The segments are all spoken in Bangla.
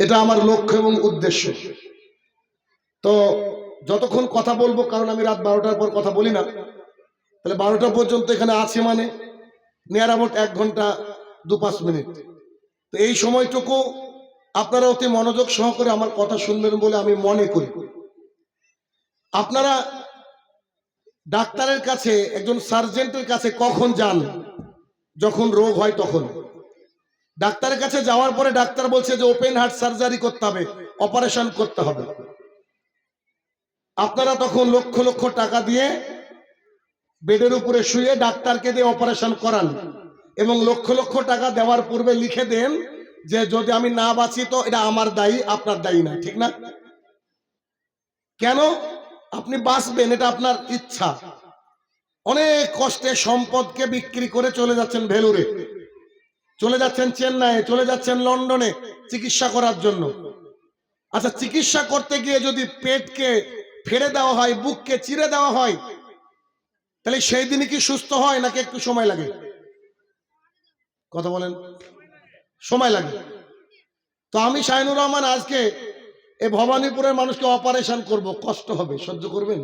এটা আমার লক্ষ্য এবং উদ্দেশ্য। তো যতক্ষণ কথা বলবো, কারণ আমি রাত 12টার পর কথা বলি না, তাহলে 12টা পর্যন্ত এখানে আছি মানে নিয়ার অ্যাবাউট 1 ঘন্টা 2-5 মিনিট। তো এই সময়টুকু আপনারা অতি মনোযোগ সহকারে আমার কথা শুনবেন বলে আমি মনে করি। আপনারা ডাক্তারের কাছে, একজন সার্জেন্টের কাছে কখন যান? যখন রোগ হয় তখন। ডাক্তারের কাছে যাওয়ার পরে ডাক্তার বলছে যে ওপেন হার্ট সার্জারি করতে হবে, অপারেশন করতে হবে। আপনারা তখন লক্ষ লক্ষ টাকা দিয়ে বেডের উপরে শুয়ে ডাক্তারকে দিয়ে অপারেশন করান এবং লক্ষ লক্ষ টাকা দেওয়ার পূর্বে লিখে দেন যে যদি আমি না বাঁচি তো এটা আমার দায়ী, আপনার দায়ী না। ঠিক না? কেন? আপনি বাঁচবেন, এটা আপনার ইচ্ছা। অনেক কষ্টে সম্পদকে বিক্রি করে চলে যাচ্ছেন ভেলুরে, চলে যাচ্ছেন চেন্নাইয়ে, চলে যাচ্ছেন লন্ডনে চিকিৎসা করার জন্য। আচ্ছা, চিকিৎসা করতে গিয়ে যদি পেটকে ফেড়ে দেওয়া হয়, বুককে চিরে দেওয়া হয়, তাহলে সেই দিনই কি সুস্থ হয় নাকি একটু সময় লাগে? কথা বলেন। সময় লাগে। তো আমি শাহিনুর রহমান আজকে এই ভবানীপুরের মানুষকে অপারেশন করব, কষ্ট হবে, সহ্য করবেন?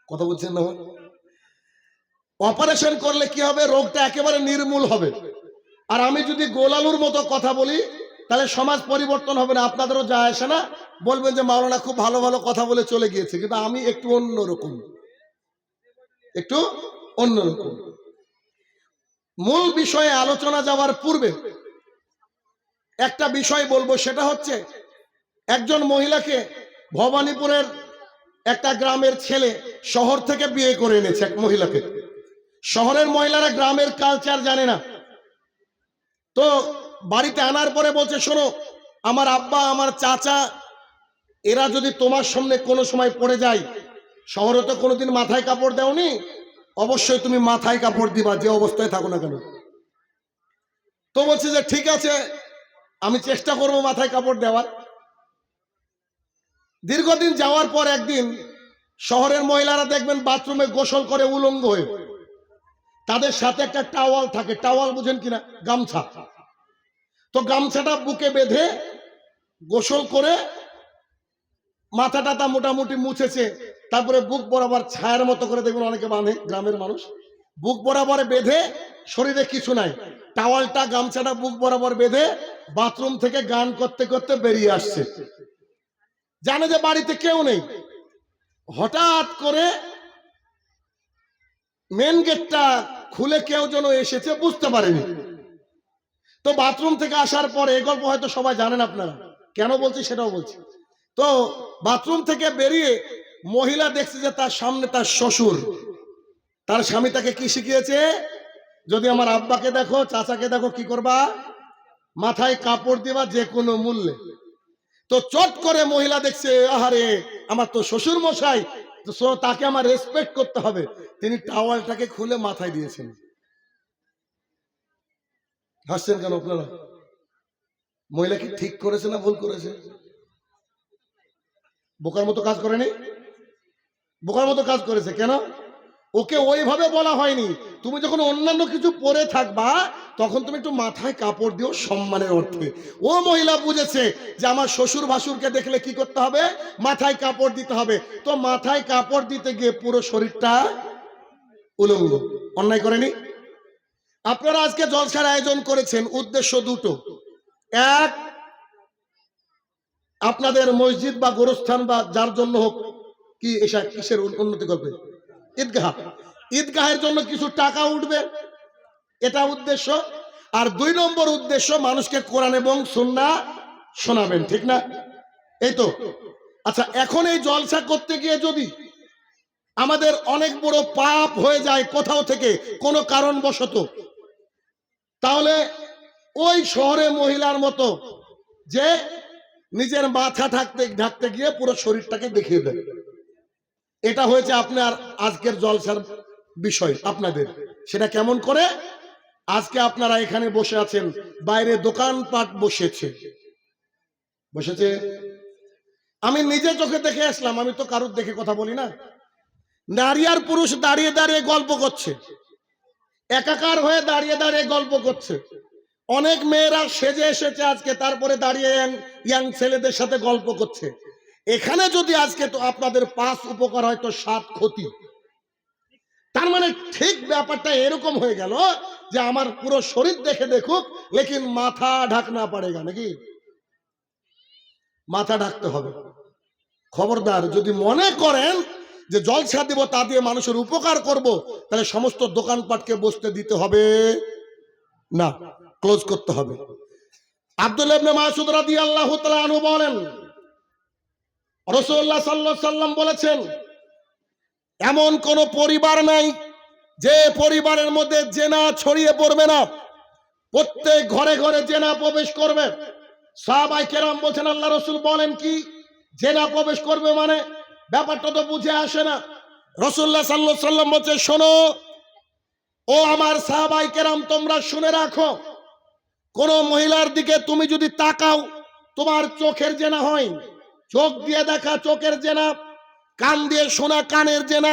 কথা বলছেন না? অপারেশন করলে কি হবে? রোগটা একেবারে নির্মূল হবে। আর আমি যদি গোলালুর মতো কথা বলি তাহলে সমাজ পরিবর্তন হবে না, আপনাদেরও যায় আসে না, বলবেন যে মাওলানা খুব ভালো ভালো কথা বলে চলে গিয়েছে। কিন্তু আমি একটু অন্যরকম, একটু অন্যরকম। মূল বিষয়ে আলোচনা যাওয়ার পূর্বে একটা বিষয় বলবো, সেটা হচ্ছে একজন মহিলাকে ভবানীপুরের একটা গ্রামের ছেলে শহর থেকে বিয়ে করে এনেছে। এক মহিলাকে, শহরের মহিলারা গ্রামের কালচার জানে না, তো বাড়িতে আনার পরে বলছে শোনো, আমার আব্বা আমার চাচা এরা যদি তোমার সামনে কোনো সময় পড়ে যায়, শহরে তো কোনোদিন মাথায় কাপড় দেওনি, অবশ্যই তুমি মাথায় কাপড় দিবা যে অবস্থায় থাকো না কেন। তো বলছে যে ঠিক আছে, আমি চেষ্টা করবো মাথায় কাপড় দেওয়ার। দীর্ঘদিন যাওয়ার পর একদিন শহরের মহিলারা দেখবেন বাথরুমে গোসল করে উলঙ্গ হয়ে, তাদের সাথে একটা টাওয়াল থাকে, টাওয়াল বুঝেন কিনা, গামছা। তো গামছাটা বুকে বেঁধে গোসল করে মাথাটা মোটামুটি মুছেছে, তারপরে বুক বরাবর ছায়ার মতো করে দেখবেন অনেকে বাঁধে গ্রামের মানুষ, বুক বরাবর বেঁধে, শরীরে কিছু নাই, টাওয়ালটা গামছাটা বুক বরাবর বেঁধে বাথরুম থেকে গান করতে করতে বেরিয়ে আসছে। জানে যে বাড়িতে কেউ নেই। হঠাৎ করে মেন গেটটা খুলে কেউ যেন এসেছে, বুঝতে পারেনি। তো বাথরুম থেকে আসার পরে, এই গল্প হয়তো সবাই জানেন আপনারা, কেন বলছি সেটাও বলছি। তো বাথরুম থেকে বেরিয়ে মহিলা দেখছে যে তার সামনে তার শ্বশুর। তার স্বামী তাকে কি শিখিয়েছে? যদি আমার আব্বাকে দেখো, চাচাকে দেখো, কি করবা? মাথায় কাপড় দিবা যে কোনো মূল্যে। তো চট করে মহিলা দেখছে, আহারে আমার তো শ্বশুর মশাই, তো তাকে আমার রেসপেক্ট করতে হবে। তিনি টাওয়ালটাকে খুলে মাথায় দিয়েছেন। হাসছেন কেন আপনারা? মহিলা কি ঠিক করেছে না ভুল করেছে? বোকার মতো কাজ করেনি? বোকার মতো কাজ করেছে। কেন? ওকে ওইভাবে বলা হয়নি তুমি যখন অন্যান্য কিছু পরে থাকবা তখন তুমি একটু মাথায় কাপড় দিও সম্মানের অর্থে। ও মহিলা বুঝেছে যে আমার শ্বশুর ভাসুরকে দেখলে কি করতে হবে? মাথায় কাপড় দিতে হবে। তো মাথায় কাপড় দিতে গিয়ে পুরো শরীরটা উলঙ্গ। অন্যায় করেনি? আপনারা আজকে জলসার আয়োজন করেছেন, উদ্দেশ্য দুটো। এক, আপনাদের মসজিদ বা গোরস্থান বা যার জন্য হোক, কি এসা কিসের উন্নতি করবে? ঈদগাহ, ঈদগাহের জন্য কিছু টাকা উঠবে, এটা উদ্দেশ্য। আর 2 নম্বর উদ্দেশ্য, মানুষকে কোরআন এবং সুন্নাহ শোনাবেন। ঠিক না? এই তো। আচ্ছা, এখন এই জলসা করতে গিয়ে যদি আমাদের অনেক বড় পাপ হয়ে যায় কোথাও থেকে কোনো কারণবশত, তাহলে ওই শহরে মহিলার মতো যে নিজের মাথা ঢাকতে গিয়ে পুরো শরীরটাকে দেখিয়ে দেয়, এটা হয়েছে আপনার আজকের জলসার বিষয় আপনাদের। সেটা কেমন করে? আজকে আপনারা এখানে বসে আছেন, বাইরে দোকানপাট বসেছে, আমি নিজে চোখে দেখে আসলাম, আমি তো কারোর দেখে কথা বলি না। নারী আর পুরুষ দাঁড়িয়ে দাঁড়িয়ে গল্প করছে, একাকার হয়ে দাঁড়িয়ে দাঁড়িয়ে গল্প করছে। অনেক মেয়েরা সেজে এসেছে আজকে, তারপরে দাঁড়িয়ে ইয়াং ছেলেদের সাথে গল্প করছে। এখানে যদি আজকে তো আপনাদের 5 উপকার হয় তো 7 ক্ষতি। তার মানে ঠিক ব্যাপারটা এরকম হয়ে গেল যে আমার পুরো শরীর দেখে দেখুক, লেকিন মাথা ঢাকনা পড়েগা, নাকি? মাথা ঢাকতে হবে। খবরদার, যদি মনে করেন যে জলসা দিব তা দিয়ে মানুষের উপকার করব, তাহলে সমস্ত দোকানপাটকে বসতে দিতে হবে না, ক্লোজ করতে হবে। আব্দুল্লাহ ইবনে মাসউদ রাদিয়াল্লাহু তাআলা আনহু বলেন, রাসূলুল্লাহ সাল্লাল্লাহু আলাইহি সাল্লাম বলেছেন, এমন কোন পরিবার নাই যে পরিবারের মধ্যে জেনা ছড়িয়ে পড়বে না। প্রত্যেক ঘরে ঘরে জেনা প্রবেশ করবে। সাহাবায়ে কেরাম বলেন, আল্লাহ রাসূল বলেন কি জেনা প্রবেশ করবে মানে? ব্যাপারটা তো বুঝে আসে না। রাসূলুল্লাহ সাল্লাল্লাহু আলাইহি সাল্লাম বলেন, শোনো ও আমার সাহাবায়ে কেরাম, তোমরা শুনে রাখো, কোন মহিলার দিকে তুমি যদি তাকাও তোমার চোখের জেনা হয়, চোখ দিয়ে দেখা চোখের জেনা, কান দিয়ে শোনা কানের জেনা,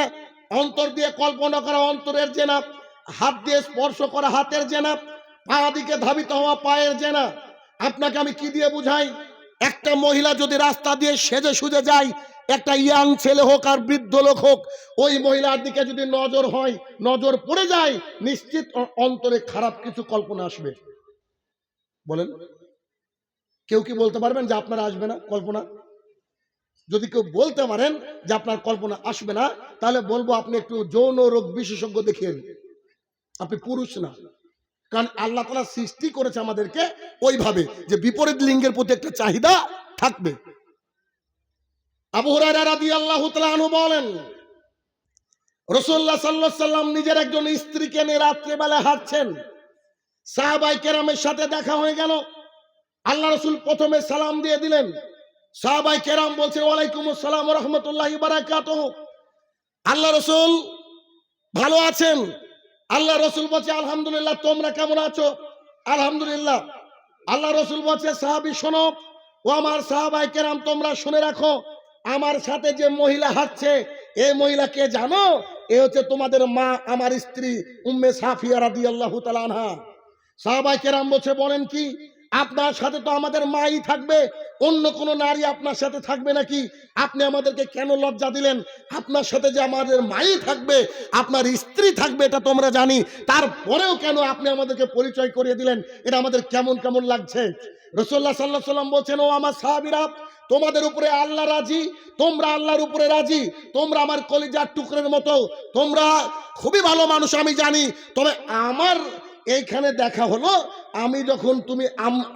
অন্তর দিয়ে কল্পনা করা অন্তরের জেনা, হাত দিয়ে স্পর্শ করা হাতের জেনা, পা দিকে ধাবিত হওয়া পায়ের জেনা। আপনাকে আমি কি দিয়ে বুঝাই? একটা মহিলা যদি রাস্তা দিয়ে সেজে সুজে যায়, একটা ইয়াং ছেলে হোক আর বৃদ্ধ লোক হোক, ওই মহিলার দিকে যদি নজর হয়, নজর পড়ে যায়, নিশ্চিত অন্তরে খারাপ কিছু কল্পনা আসবে। বলেন, কেউ কি বলতে পারবেন যে আপনার আসবে না কল্পনা? যদি কেউ বলতে পারেন যে আপনার কল্পনা আসবে না, তাহলে বলবো আপনি একটু যৌন রোগ বিশেষজ্ঞ দেখিয়ে, আপনি পুরুষ না। কারণ আল্লাহ তাআলা সৃষ্টি করেছে আমাদেরকে ওইভাবে যে বিপরীত লিঙ্গের প্রতি একটা চাহিদা থাকবে। আবু হুরায়রা রাদিয়াল্লাহু তাআলা আনহু বলেন, রাসূলুল্লাহ সাল্লাল্লাহু আলাইহি সাল্লাম নিজের একজন স্ত্রীকে নিয়ে রাত্রে বেলা হাঁটছেন। সাহাবায়ে কেরামের সাথে দেখা হয়ে গেল। আল্লাহ রাসূল প্রথমে সালাম দিয়ে দিলেন। সাহাবায়ে কেরাম বলছেন, ওয়ালাইকুম আসসালাম ওয়া রাহমাতুল্লাহি ওয়া বারাকাতুহু। আল্লাহ রাসূল ভালো আছেন? আল্লাহ রাসূল বলছে, আলহামদুলিল্লাহ। তোমরা কেমন আছো? আলহামদুলিল্লাহ। আল্লাহ রাসূল বলছে, সাহাবী শোনো, ও আমার সাহাবায়ে কেরাম, তোমরা শুনে রাখো, আমার সাথে যে মহিলা হাঁটছে, এই মহিলাকে জানো? এ হচ্ছে তোমাদের মা, আমার স্ত্রী উম্মে সাফিয়া রাদিয়াল্লাহু তাআলা আনহা। সাহাবায়ে কেরাম বলছে, বলেন কি? আপনার সাথে তো আমাদের মাই থাকবে, অন্য কোন নারী আপনার সাথে থাকবে নাকি? আপনি আমাদেরকে কেন লজ্জা দিলেন? আপনার সাথে যে আমাদের মাই থাকবে, আপনার স্ত্রী থাকবে, এটা তোমরা জানি, তারপরেও কেন আপনি আমাদেরকে পরিচয় করিয়ে দিলেন? এটা আমাদের কেমন কেমন লাগছে। রাসূলুল্লাহ সাল্লাল্লাহু আলাইহি সাল্লাম বলছেন, ও আমার সাহাবীরা, তোমাদের উপরে আল্লাহ রাজি, তোমরা আল্লাহর উপরে রাজি, তোমরা আমার কলিজার টুকরের মতো, তোমরা খুবই ভালো মানুষ আমি জানি। তবে আমার এইখানে দেখা হলো, আমি যখন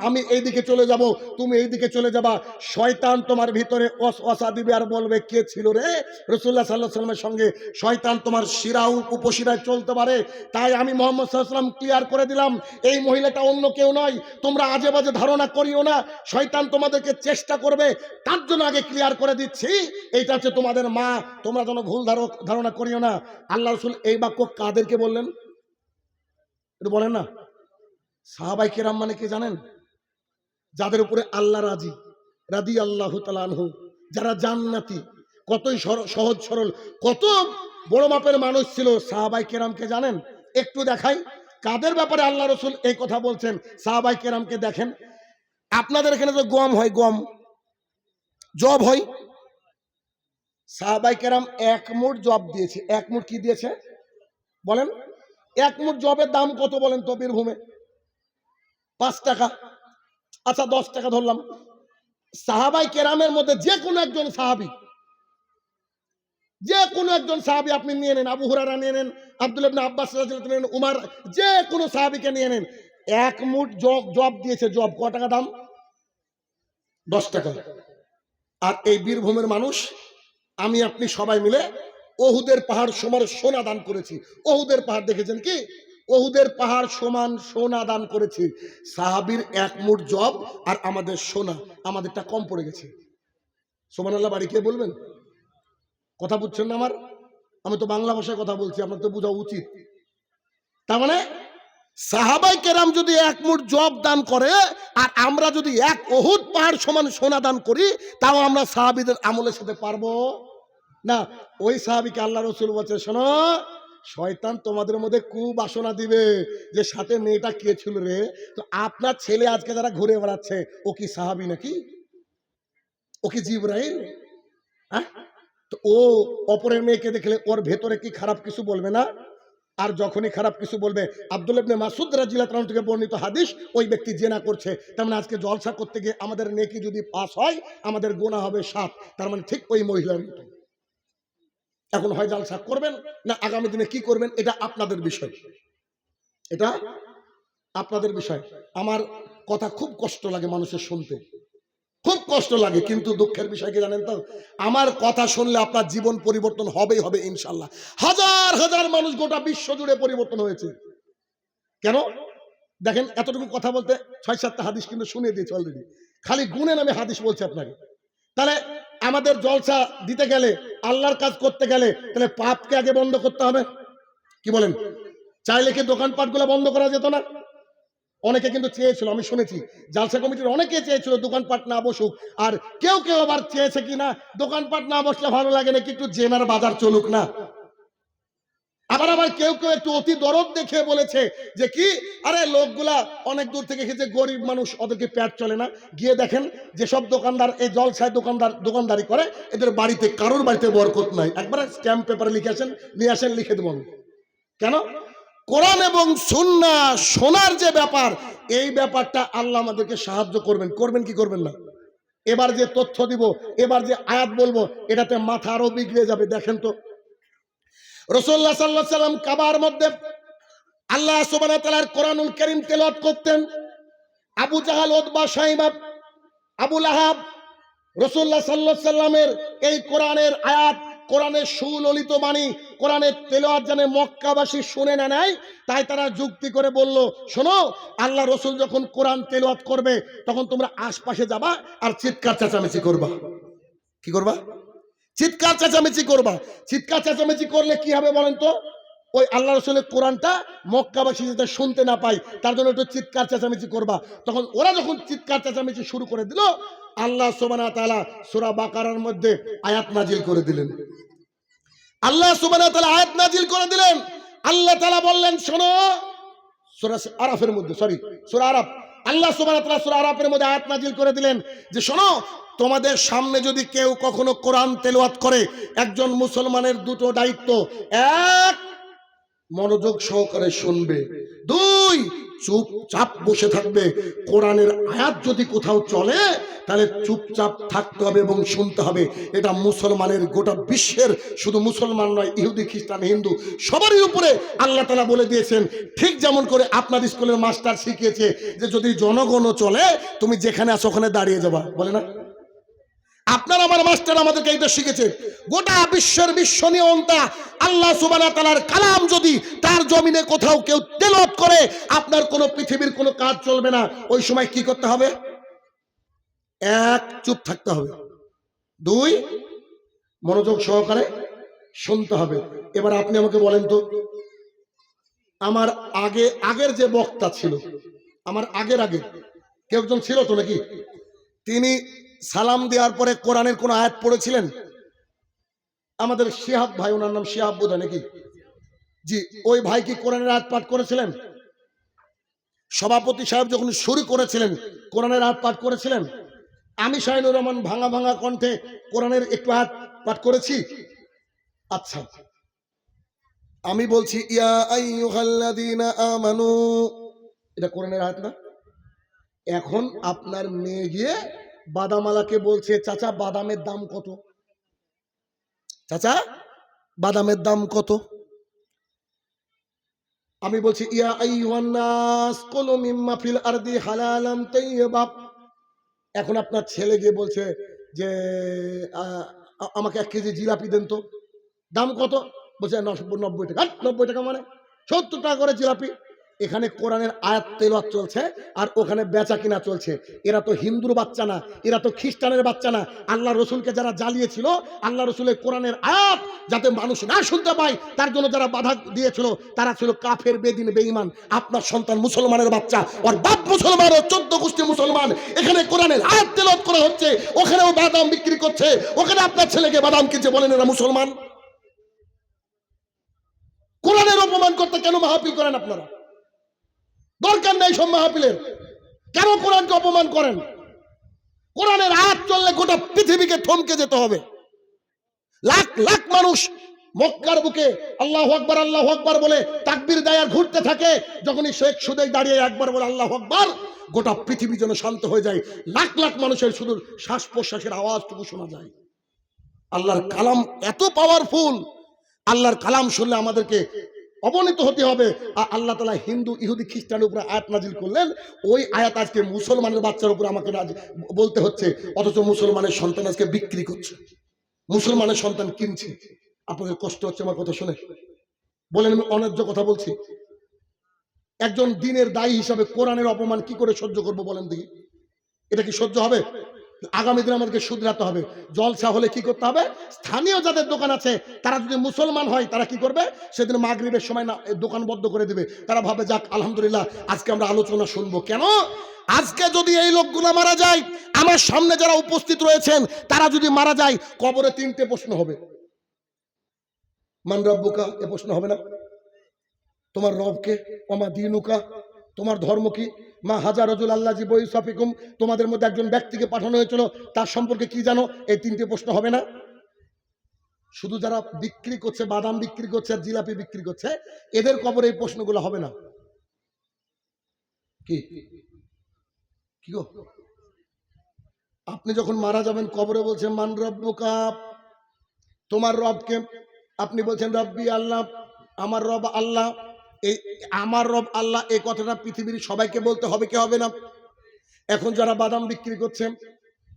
আমি এইদিকে চলে যাব, তুমি এইদিকে চলে যাবা, শয়তান তোমার ভিতরে ওয়াসওয়াসা দিবে আর বলবে, কে ছিল রে? রাসূলুল্লাহ সাল্লাল্লাহু আলাইহি সাল্লামের সঙ্গে শয়তান তোমার শিরা উপশিরায় চলতে পারে। তাই আমি মুহাম্মদ সাল্লাল্লাহু আলাইহি সাল্লাম ক্লিয়ার করে দিলাম, এই মহিলাটা অন্য কেউ নয়। তোমরা আজে বাজে ধারণা করিও না, শয়তান তোমাদেরকে চেষ্টা করবে, তার জন্য আগে ক্লিয়ার করে দিচ্ছি, এইটা হচ্ছে তোমাদের মা, তোমরা যেন ভুল ধারণা করিও না। আল্লাহ রাসূল এই বাক্য কাদেরকে বললেন? একটু বলেন না। সাহাবায়ে কেরাম মানে কি জানেন? যাদের উপরে আল্লাহ রাজি, রাদিয়াল্লাহু তাআলা আনহু, যারা জান্নাতি, কতই সহজ সরল, কত বড় মাপের মানুষ ছিল সাহাবায়ে কেরামকে জানেন? একটু দেখাই কাদের ব্যাপারে আল্লাহ রাসূল এই কথা বলছেন। সাহাবায়ে কেরামকে দেখেন, আপনাদের এখানে তো গম হয়, গম জব হয়, সাহাবায়ে কেরাম 1 মুঠ জব দিয়েছে। 1 মুঠ কি দিয়েছে বলেন? 1 মুঠ জবের দাম কত বলেন তো বীরভূমে? 5 টাকা। আচ্ছা 10 টাকা ধরলাম। সাহাবায়ে কেরামের মধ্যে যে কোনো একজন সাহাবী, যে কোনো একজন সাহাবী আপনি নিয়ে নেন, আবু হুরায়রা নিয়ে নেন, আব্দুল্লাহ ইবনে আব্বাস রাদিয়াল্লাহু আনহু নিয়ে নেন, উমর, যে কোনো সাহাবীকে নিয়ে নেন, 1 মুঠ জব দিয়েছে। জব কত টাকা দাম? 10 টাকা। আর এই বীরভূমের মানুষ, আমি আপনি সবাই মিলে ওহুদের পাহাড় সমান সোনা দান করেছি। ওহুদের পাহাড় দেখেছেন কি? ওহুদের পাহাড় সমান সোনা দান করেছি। সাহাবীর 1 মুঠ জব আর আমাদের সোনা, আমাদেরটা কম পড়ে গেছে। সুবহানাল্লাহ বাড়ি কে বলবেন? কথা বুঝছেন না আমার? আমি তো বাংলা ভাষায় কথা বলছি, আপনার তো বোঝা উচিত। তার মানে সাহাবায়ে কেরাম যদি 1 মুঠ জব দান করে, আর আমরা যদি 1 ওহুদ পাহাড় সমান সোনা দান করি, তাও আমরা সাহাবীদের আমলের সাথে পারবো না। ওই সাহাবীকে আল্লাহ রাসূল বলছে, শোনো, শয়তান তোমাদের মধ্যে কুবাসনা দিবে যে সাথে মেয়েটা কে ছিল রে। তো আপনার ছেলে আজকে যারা ঘুরে বেড়াচ্ছে, ও কি সাহাবী নাকি? ও কি জিবরাইল? হ্যাঁ? তো ও অপরের মেয়েকে দেখলে ওর ভেতরে কি খারাপ কিছু বলবে না? আর যখনই খারাপ কিছু বলবে, আব্দুল্লাহ ইবনে মাসউদ রাদিয়াল্লাহু তাআলা থেকে বর্ণিত হাদিস, ওই ব্যক্তি জিনা করছে। তার মানে আজকে জলসা করতে গিয়ে আমাদের নেকি যদি পাস হয়, আমাদের গুনাহ হবে 7। তার মানে ঠিক ওই মহিলার মতো। এখন হয় জলসা করবেন না আগামী দিনে কি করবেন, এটা আপনাদের বিষয়, এটা আপনাদের বিষয়। আমার কথা খুব কষ্ট লাগে মানুষের শুনতে, খুব কষ্ট লাগে, কিন্তু দুঃখের বিষয় কি জানেন তো, আমার কথা শুনলে আপনার জীবন পরিবর্তন হবেই হবে ইনশাল্লাহ। হাজার হাজার মানুষ গোটা বিশ্ব জুড়ে পরিবর্তন হয়েছে। কেন দেখেন, এতটুকু কথা বলতে 6-7টা হাদিস কিন্তু শুনিয়ে দিয়েছে অলরেডি, খালি গুণে নামে হাদিস বলছে আপনাকে। তাহলে আমাদের জলসা দিতে গেলে, আল্লাহর কাজ করতে গেলে, তাহলে পাপকে আগে বন্ধ করতে হবে। কি বলেন? চাইলে কি দোকানপাটগুলো বন্ধ করা যেত না? অনেকে কিন্তু চেয়েছিল, আমি শুনেছি জালসা কমিটির অনেকে চেয়েছিল দোকানপাট না বসুক, আর কেউ কেউ আবার চেয়েছে কি না দোকানপাট না বসলে ভালো লাগে নাকি একটু জেনার বাজার চলুক না। আবার আবার কেউ কেউ একটু অতি দরদ দেখে বলেছে যে কি, আরে লোকগুলা অনেক দূর থেকে এসেছে, গরিব মানুষ, ওদেরকে পেট চলে না। গিয়ে দেখেন যেসব দোকানদার এই জলসায় দোকানদারি করে, এদের বাড়িতে কারোর বাড়িতে বরকত নাই। একবার স্ট্যাম্প পেপারে লিখে আসেন, নিয়ে আসেন, লিখে দেবেন। কেন? কোরআন এবং সুন্নাহ শোনার যে ব্যাপার, এই ব্যাপারটা আল্লাহ আমাদেরকে সাহায্য করবেন। করবেন কি করবেন না? এবার যে তথ্য দিব, এবার যে আয়াত বলবো, এটাতে মাথা আরো বিগড়ে যাবে। দেখেন তো, রাসূলুল্লাহ সাল্লাল্লাহু আলাইহি ওয়াসাল্লাম কাবার মধ্যে আল্লাহ সুবহানাহু ওয়া তাআলার কোরআনুল কারীম তেলাওয়াত করতেন। আবু জাহাল, উতবা, শাইবা, আবু লাহাব রাসূলুল্লাহ সাল্লাল্লাহু আলাইহি ওয়াসাল্লামের এই কোরআনের আয়াত, কোরআনের সুললিত বাণী, কোরআনের তেলাওয়াত জানে মক্কাবাসী শুনে না নাই, তাই তারা যুক্তি করে বলল, শোনো, আল্লাহ রসুল যখন কোরআন তেলাওয়াত করবে তখন তোমরা আশপাশে যাবা আর চিৎকার চেঁচামেচি করবা। কি করবা? চিৎকার চেঁচামেচি করবা। চিৎকার চেঁচামেচি করলে কি হবে বলেন তো? ওই আল্লাহ রসুলের কোরআনটা মক্কাবাসী যাতে শুনতে না পায়, তার জন্য একটু চিৎকার চেঁচামেচি করবা। তখন ওরা যখন চিৎকার চেঁচামেচি শুরু করে দিল, আল্লাহ সুবহানাহু ওয়া তাআলা সূরা বাকারার মধ্যে আয়াত নাজিল করে দিলেন। আল্লাহ সুবহানাহু ওয়া তাআলা আয়াত নাজিল করে দিলেন। আল্লাহ তাআলা বললেন, শোনো, সূরা আরাফের মধ্যে, সূরা আরাফ, আল্লাহ সুবহানাহু ওয়া তাআলা সূরা আরাফের মধ্যে আয়াত নাজিল করে দিলেন যে শোনো, তোমাদের সামনে যদি কেউ কখনো কোরআন তেলাওয়াত করে, একজন মুসলমানের দুটো দায়িত্ব: এক, মনোযোগ সহকারে শুনবে; দুই, চুপচাপ বসে থাকবে। কোরআনের আয়াত যদি কোথাও চলে তাহলে চুপচাপ থাকতে হবে এবং শুনতে হবে। এটা মুসলমানের, গোটা বিশ্বের, শুধু মুসলমান নয়, ইহুদি, খ্রিস্টান, হিন্দু, সবারই উপরে আল্লাহ তাআলা বলে দিয়েছেন। ঠিক যেমন করে আপনার স্কুলের মাস্টার শিখিয়েছে যে যদি জনগণও চলে, তুমি যেখানে আছো ওখানে দাঁড়িয়ে যাবা, বলে না? আপনার আমার মাস্টার আমাদেরকে এটা শিখেছে। গোটা বিশ্বের বিশ্বনিয়ন্তা আল্লাহ সুবহানাহু ওয়া তাআলার কালাম যদি তার জমিনে কোথাও কেউ তেলাওয়াত করে, আপনার কোনো পৃথিবীর কোনো কাজ চলবে না। ওই সময় কি করতে হবে? এক, চুপ থাকতে হবে; দুই, মনোযোগ সহকারে শুনতে হবে। এবার আপনি আমাকে বলেন তো, আমার আগের যে বক্তা ছিল, আমার আগের কেউ একজন ছিল তো নাকি, তিনি সালাম দেওয়ার পরে কোরআনের কোন আয়াত পড়েছিলেন? আমাদের শিহাব ভাই, ওনার নাম শিহাব বোধহয় নাকি, জি, ওই ভাই কি কোরআনের আয়াত পাঠ করেছিলেন? সভাপতি সাহেব যখন শুরু করেছিলেন, কোরআনের আয়াত পাঠ করেছিলেন? আমি শাহিনুর রহমান ভাঙা ভাঙা কণ্ঠে কোরআনের একটু আয়াত পাঠ করেছি। আচ্ছা, আমি বলছি ইয়া আইয়ুহাল্লাযীনা আমানু, এটা কোরআনের আয়াত না? এখন আপনার মেয়ে গিয়ে বাদামালাকে বলছে, চাচা বাদামের দাম কত? চাচা বাদামের দাম কত? আমি বলছি ইয়া আইয়ুহান নাস কুলু মিম্মা ফিল আরদি হালালান তাইয়্যিবা। এখন আপনার ছেলে গিয়ে বলছে যে আমাকে 1 কেজি জিলাপি দেন তো। দাম কত? বলছে 90 টাকা। 90 টাকা মানে 70 টাকা করে জিলাপি। এখানে কোরআনের আয়াত তেলাওয়াত চলছে আর ওখানে বেচা কিনা চলছে। এরা তো হিন্দুর বাচ্চা না, এরা তো খ্রিস্টানের বাচ্চা না। আল্লাহ রসুলকে যারা জ্বালিয়েছিল, আল্লাহ রসুলের কোরআনের আয়াত যাতে মানুষ না শুনতে পায়, তার জন্য যারা বাধা দিয়েছিল, তারা ছিল কাফের, বেদিন, বেঈমান। আপনার সন্তান মুসলমানের বাচ্চা, ওর বাপ মুসলমান, ও 14 গোষ্ঠী মুসলমান। এখানে কোরআনের আয়াত তেলাওয়াত করা হচ্ছে, ওখানেও বাদাম বিক্রি করছে, ওখানে আপনার ছেলেকে বাদাম কিনছে, বলেন এরা মুসলমান? কোরআন অপমান করতে কেন মাহফিল করেন আপনারা? দরকার নেই সব মাহফিলের। কেন কোরআনকে অপমান করেন? কোরআনের আয়াত চললে গোটা পৃথিবীকে থমকে যেতে হবে। লাখ লাখ মানুষ মক্কার বুকে আল্লাহু আকবার বলে তাকবীর দেয় আর ঘুরতে থাকে। যখনই শেখ সুদেই দাঁড়িয়ে একবার বলে আল্লাহু আকবার, গোটা পৃথিবী যেন শান্ত হয়ে যায়। লাখ লাখ মানুষের শুধু শ্বাস প্রশ্বাসের আওয়াজটুকু শোনা যায়। আল্লাহর কালাম এত পাওয়ারফুল, আল্লাহর কালাম শুনলে আমাদেরকে অবনীত হতে হবে। আর আল্লাহ তাআলা হিন্দু, ইহুদি, খ্রিস্টানের উপরে আয়াত নাজিল করলেন, ওই আয়াত আজকে মুসলমানের বাচ্চার উপরে আমাকে বলতে হচ্ছে। অথচ মুসলমানের সন্তান আজকে বিক্রি করছে, মুসলমানের সন্তান কিনছে। আপনাদের কষ্ট হচ্ছে আমার কথা শুনে? বলেন আমি অন্যায্য কথা বলছি? একজন দ্বীনের দায়ী হিসাবে কোরআনের অপমান কি করে সহ্য করব বলেন দেখি? এটা কি সহ্য হবে? আগামী দিনে আমাদেরকে শুধরাতে হবে। জলসা হলে কি করতে হবে? স্থানীয় যাদের দোকান আছে তারা যদি মুসলমান হয় তারা কি করবে? সেদিন মাগরিবের সময় না দোকান বন্ধ করে দিবে। তারা ভাবে যাক আলহামদুলিল্লাহ আজকে আমরা আলোচনা শুনবো। কেন? আজকে যদি এই লোকগুলো মারা যায়, আমার সামনে যারা উপস্থিত রয়েছেন তারা যদি মারা যায়, কবরে 3টে প্রশ্ন হবে। মান রব্বুকা, এ প্রশ্ন হবে না? তোমার রবকে? ওমা দীনুকা, তোমার ধর্ম কি? মা হাজার রাজুল আল্লাহ জি বইসাফিকুম, তোমাদের মধ্যে একজন ব্যক্তিকে পাঠানো হয়েছিল, তার সম্পর্কে কি জানো? এই 3টে প্রশ্ন হবে না? শুধু যারা বিক্রি করছে, বাদাম বিক্রি করছে আর জিলাপি বিক্রি করছে, এদের কবরে এই প্রশ্নগুলো হবে না? কি কি গো? আপনি যখন মারা যাবেন কবরে বলছেন মান রব্বুকা, তোমার রবকে? আপনি বলছেন রব্বি আল্লাহ, আমার রব আল্লাহ। এই আমার রব আল্লাহ এই কথাটা পৃথিবীর সবাইকে বলতে হবে কি হবে না? এখন যারা বাদাম বিক্রি করছে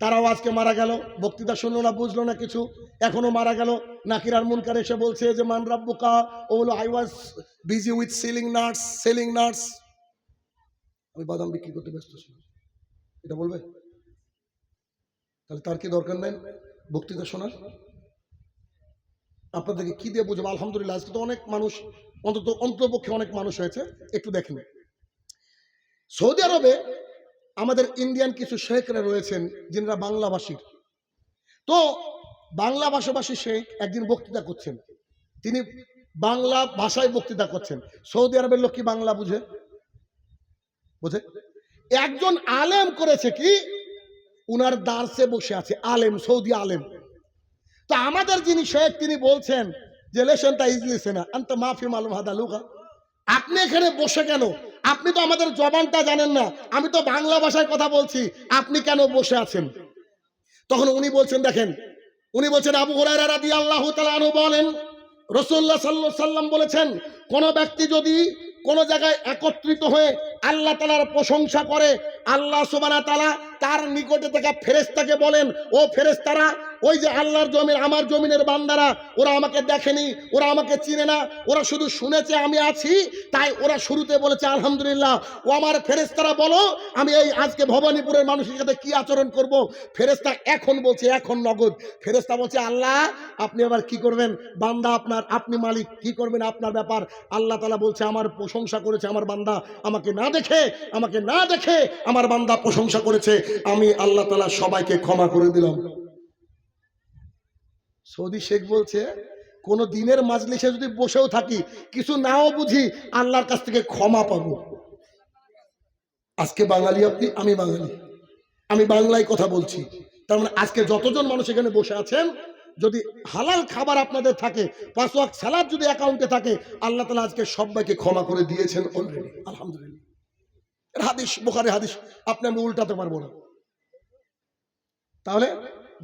তারাও আজকে মারা গেল, বক্তৃতা শুনলো না, বুঝলো না কিছু, এখনো মারা গেল। নাকির আর মুনকার এসে বলছে যে মান রাব্বুকা, ও বলো I was busy with selling nuts, আমি বাদাম বিক্রি করতে ব্যস্ত ছিলাম। এটা বলবে? তাহলে তার কি দরকার নেই বক্তৃতা শোনার? আপনাদেরকে কি দিয়ে বুঝবো? আলহামদুলিল্লাহ আজকে তো অনেক মানুষ, অন্ততপক্ষে অনেক মানুষ হয়েছে। একটু দেখেন, সৌদি আরবে আমাদের ইন্ডিয়ান কিছু শেখরা রয়েছেন যিনারা বাংলাভাষীর। তো বাংলা ভাষাভাষী শেখ একদিন বক্তৃতা করছেন, তিনি বাংলা ভাষায় বক্তৃতা করছেন। সৌদি আরবের লোক কি বাংলা বুঝে? বুঝে? একজন আলেম করেছে কি, উনার দার্সে বসে আছে আলেম, সৌদি আলেম। তো আমাদের যিনি শেখ তিনি বলছেন যে লেশনটা ইজলিসে না আনতা মাফি মালুম হাদা লুকা, আপনি এখানে বসে কেন? আপনি তো আমাদের জবানটা জানেন না, আমি তো বাংলা ভাষায় কথা বলছি, আপনি কেন বসে আছেন? তখন উনি বলছেন, দেখেন, উনি বলছেন আবু হুরায়রা রাদিয়াল্লাহু তাআলা আনহু বলেন রাসূলুল্লাহ সাল্লাল্লাহু আলাইহি সাল্লাম বলেছেন, কোন ব্যক্তি যদি কোন জায়গায় একত্রিত হয়ে আল্লাহ তাআলার প্রশংসা করে, আল্লাহ সুবহানাহু ওয়া তাআলা তার নিকটে থাকা ফেরেশতাকে বলেন, ও ফেরেশতারা, ওই যে আল্লাহর জমিন, আমার জমিনের বান্দারা, ওরা আমাকে দেখেনি, ওরা আমাকে চিনে না, ওরা শুধু শুনেছে আমি আছি, তাই ওরা শুরুতে বলেছে আলহামদুলিল্লাহ। ও আমার ফেরেশতারা বলো আমি এই আজকে ভবানীপুরের মানুষের সাথে কি আচরণ করব? ফেরেশতা এখন বলছে, এখন নগদ ফেরেশতা বলছে আল্লাহ আপনি আবার কি করবেন? বান্দা আপনার, আপনি মালিক, কি করবেন আপনার ব্যাপার। আল্লাহ তাআলা বলছে আমার প্রশংসা করেছে আমার বান্দা, আমাকে না দেখে আমার বান্দা প্রশংসা করেছে, আমি আল্লাহ তাআলা সবাইকে ক্ষমা করে দিলাম। সৌদি শেখ বলছে কোন দিনের মাজলিসে যদি বসেও থাকি, কিছু নাও বুঝি, আল্লাহর কাছ থেকে ক্ষমা পাবো। আজকে বাঙালি আপনি, আমি বাঙালি, আমি বাংলায় কথা বলছি। তার মানে আজকে যতজন মানুষ এখানে বসে আছেন, যদি হালাল খাবার আপনাদের থাকে, 5 ওয়াক্ত সালাত যদি অ্যাকাউন্টে থাকে, আল্লাহ তাআলা আজকে সবাইকে ক্ষমা করে দিয়েছেন অলরেডি, আলহামদুলিল্লাহ। এর হাদিস, বুখারী হাদিস, আপনি আমি উল্টাতে পারবো না। তাহলে